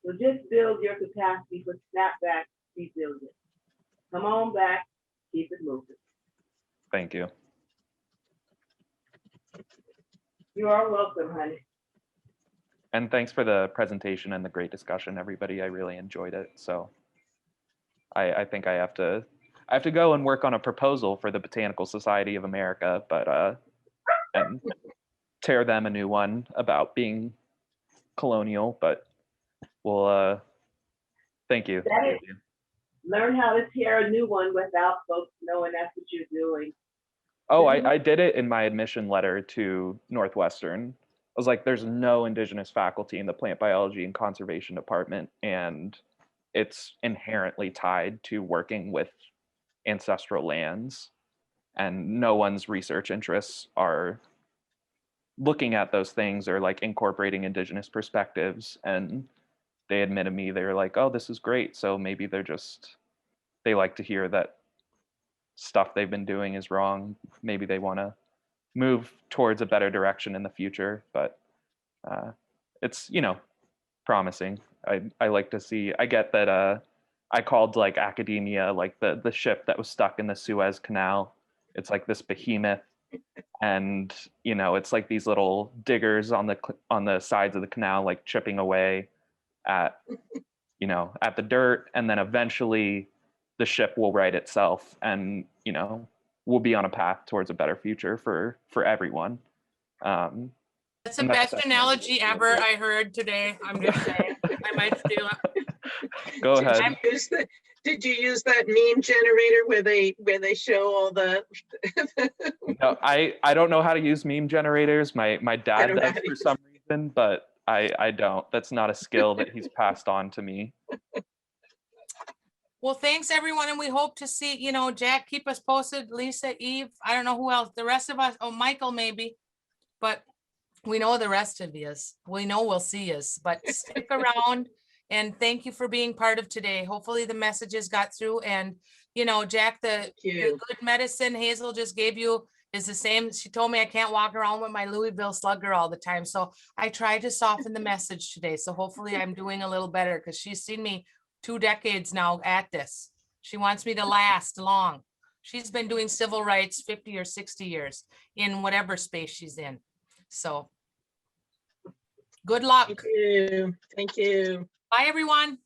So just build your capacity for snapback rebuilding. Come on back, keep it moving. Thank you. You are welcome, honey. And thanks for the presentation and the great discussion, everybody. I really enjoyed it. So I think I have to go and work on a proposal for the Botanical Society of America, but and tear them a new one about being colonial, but we'll thank you. Learn how to tear a new one without folks knowing that's what you're doing. Oh, I did it in my admission letter to Northwestern. I was like, there's no Indigenous faculty in the plant biology and conservation department, and it's inherently tied to working with ancestral lands, and no one's research interests are looking at those things or like incorporating Indigenous perspectives. And they admitted me, they were like, oh, this is great. So maybe they like to hear that stuff they've been doing is wrong. Maybe they want to move towards a better direction in the future, but it's, promising. I like to see, I get that I called like academia, like the ship that was stuck in the Suez Canal. It's like this behemoth, and it's like these little diggers on the sides of the canal, like chipping away at at the dirt, and then eventually the ship will right itself, and we'll be on a path towards a better future for everyone. That's the best analogy ever I heard today. I'm just saying, I might steal it. Go ahead. Did you use that meme generator where they show all the? No, I don't know how to use meme generators. My dad does for some reason, but I don't. That's not a skill that he's passed on to me. Well, thanks everyone, and we hope to see, Jack, keep us posted, Lisa, Eve, I don't know who else, the rest of us, oh, Michael maybe, but we know the rest of yous. We know we'll see yous, but stick around, and thank you for being part of today. Hopefully the messages got through, and Jack, the good medicine Hazel just gave you is the same. She told me I can't walk around with my Louisville Slugger all the time, so I tried to soften the message today. So hopefully I'm doing a little better, because she's seen me 2 decades now at this. She wants me to last long. She's been doing civil rights 50 or 60 years in whatever space she's in. So good luck. Thank you. Thank you. Bye, everyone.